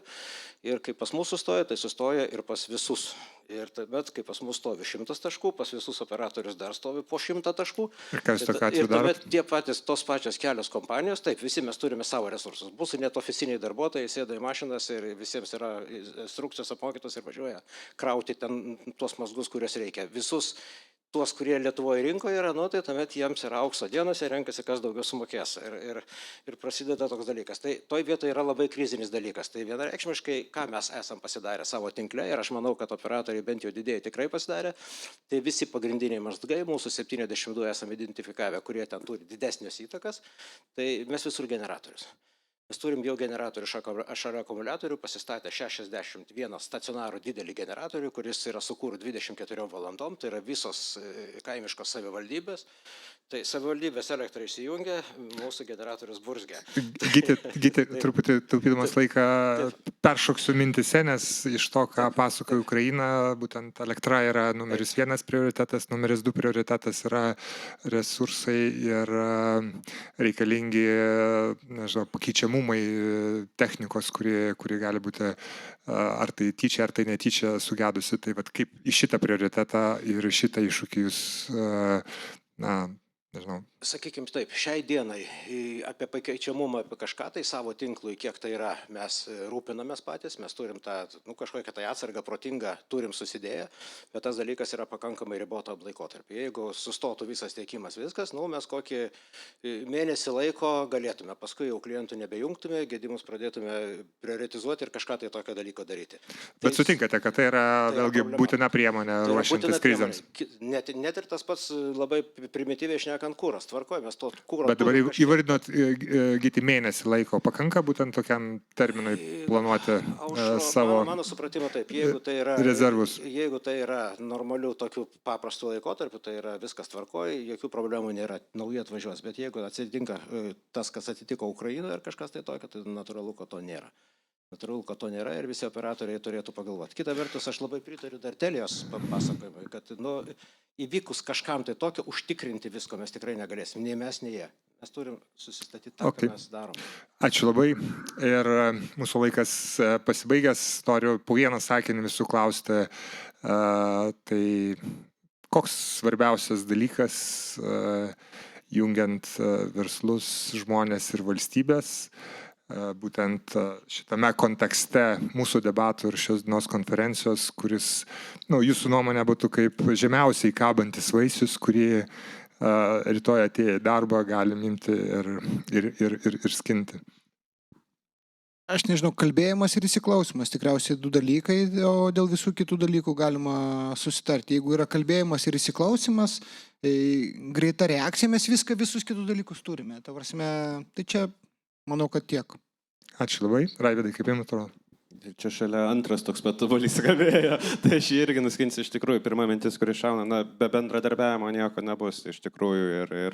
ir kai pas mus sustoja, tai sustoja ir pas visus. Ir tuomet, kai pas mus stovi 100 taškų, pas visus operatorius dar stovi po 100 taškų. Ir kas tokia atveju ir tuomet tos pačios kelios kompanijos, taip, visi mes turime savo resursus. Mūsų net oficiniai darbuotojai sėda į mašinas ir visiems yra instrukcijos apmokytos ir važiuoja krauti ten tuos mazgus, kuriuos reikia. Visus tuos, kurie Lietuvoje rinkoje yra, tai tuomet jiems yra aukso dienose, renkasi, kas daugiau sumokės. Ir prasideda toks dalykas. Tai toj vietoje yra labai krizinis dalykas. Tai vienareikšmiškai, ką mes esam pasidarę savo tinkle, ir aš manau, kad operatoriai bent jau didėjai tikrai pasidarė, tai visi pagrindiniai mazgai, mūsų 72 esame identifikavę, kurie ten turi didesnės įtakas, tai mes visur generatorius. Mes turim jau generatorių šalia akumuliatorių, pasistatę 61 stacionarų didelį generatorių, kuris yra sukūrų 24 valandom, tai yra visos kaimiškos savivaldybės. Tai savivaldybės elektrą įsijungia, mūsų generatorius burzgia. Gyti, truputį taupydamas laiką, peršoksiu mintise, nes iš to, ką pasakoja Ukraina, būtent elektra yra numeris 1 prioritetas, numeris 2 prioritetas yra resursai ir reikalingi, nežinau, pakeičiamumai technikos, kuri gali būti ar tai tyčia, ar tai netyčia sugedusi. Tai vat kaip į šitą prioritetą ir šitą iššūkį jūs, nežinau. Sakykime taip, šiai dienai apie pakeičiamumą, apie kažką tai savo tinklui, kiek tai yra, mes rūpinamės patys, mes turim tą, kažkokią tai atsargą protingą, turim susidėję, bet tas dalykas yra pakankamai riboto laikotarpį. Jeigu sustotų visas tiekimas viskas, mes kokį mėnesį laiko galėtume, paskui jau klientų nebejungtume, gedimus pradėtume prioritizuoti ir kažką tai tokio dalyko daryti. Bet sutinkate, kad tai yra vėlgi būtina priemonė ruošiantis krizėms? Net ir tas pats labai primityviai šnekant kūras. Tvarkoju, mes to kūro... Bet dabar įvardinot, Gyti, mėnesį laiko pakanka būtent tokiam terminui planuoti savo mano supratimo taip, jeigu tai yra rezervus. Jeigu tai yra normalių tokių paprastų laikotarpių, tai yra viskas tvarkoja, jokių problemų nėra, nauji atvažiuos. Bet jeigu atsitinka tas, kas atitiko Ukrainoje ar kažkas tai tokio, tai natūralu, kad to nėra. Natūralu, kad to nėra ir visi operatoriai turėtų pagalvoti. Kita vertus, aš labai pritariu dar Telijos pasakojimui, kad įvykus kažkam tai tokio užtikrinti visko mes tikrai negalėsim, nei mes, nei jie. Mes turim susistatyti tą, ką mes darom. Ačiū labai. Ir mūsų laikas pasibaigęs. Noriu po vieną sakinį visų klausti. Tai koks svarbiausias dalykas, jungiant verslus, žmonės ir valstybės, būtent šitame kontekste mūsų debatų ir šios dienos konferencijos, kuris, jūsų nuomonė būtų kaip žemiausiai kabantis vaisius, kurį rytoj atėję į darbą galim imti ir skinti. Aš nežinau, kalbėjimas ir įsiklausimas, tikriausiai 2 dalykai, o dėl visų kitų dalykų galima susitarti. Jeigu yra kalbėjimas ir įsiklausimas, greita reakcija, mes visus kitus dalykus turime. Tai čia, manau, kad tiek. Ačiū labai. Raivydai, kaip jums atrodo? Čia šalia antras toks patabolys skambėjo, tai aš jį irgi nuskinsiu. Iš tikrųjų, pirma mintis, kuri šauna, be bendradarbiavimo nieko nebus. Iš tikrųjų,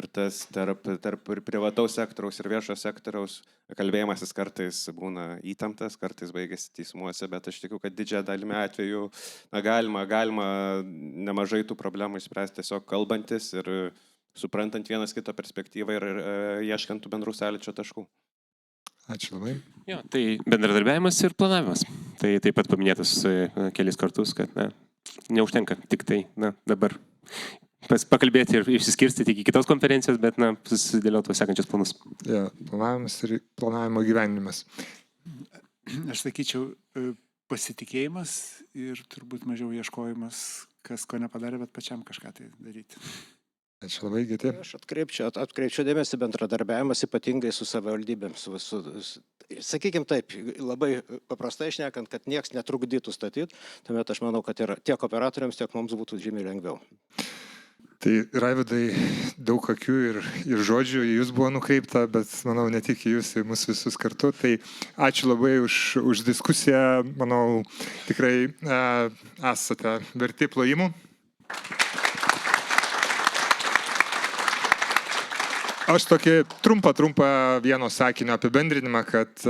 ir tas tarp privataus sektoriaus ir viešo sektoriaus kalbėjimasis kartais būna įtemptas, kartais baigėsi teismuose, bet aš tikiu, kad didžiąją dalimi atveju galima nemažai tų problemų išspręsti tiesiog kalbantis ir suprantant vienas kito perspektyvą ir ieškant tų bendrų sąlyčio taškų. Ačiū labai. Jo, tai bendradarbiavimas ir planavimas. Tai taip pat paminėtas kelis kartus, kad neužtenka tik tai dabar pakalbėti ir išsiskirstyti iki kitos konferencijos, bet susidėlioti sekančius planus. Ja, planavimas ir planavimo gyvenimas. Aš sakyčiau, pasitikėjimas ir turbūt mažiau ieškojimas, kas ko nepadarė, bet pačiam kažką tai daryti. Ačiū labai, Gyti. Aš atkreipčiau dėmesį bendradarbiavimas ypatingai su savivaldybėms. Sakykime taip, labai paprastai šnekant, kad nieks netrukdytų statyti, tuomet aš manau, kad ir tiek operatoriams, tiek mums būtų žymiai lengviau. Tai Raivydai, daug akių ir žodžių į jūs buvo nukreipta, bet manau ne tik į jūs, į mus visus kartu. Tai ačiū labai už diskusiją. Manau, tikrai esate verti plojimų. Aš tokį trumpą vieno sakinio apibendrinimą, kad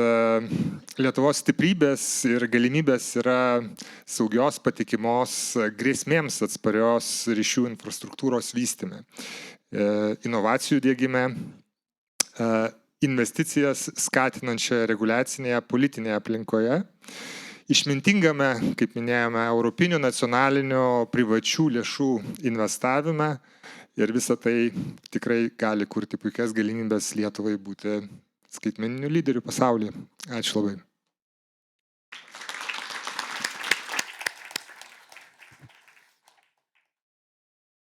Lietuvos stiprybės ir galimybės yra saugios, patikimos, grėsmėms atsparios ryšių infrastruktūros vystyme, inovacijų dėgyme, investicijas skatinančioje reguliacinėje politinėje aplinkoje, išmintingame, kaip minėjome, europinių, nacionalinių, privačių lėšų investavime. Ir visa tai tikrai gali kurti puikias galimybės Lietuvai būti skaitmeniniu lyderiu pasaulyje. Ačiū labai.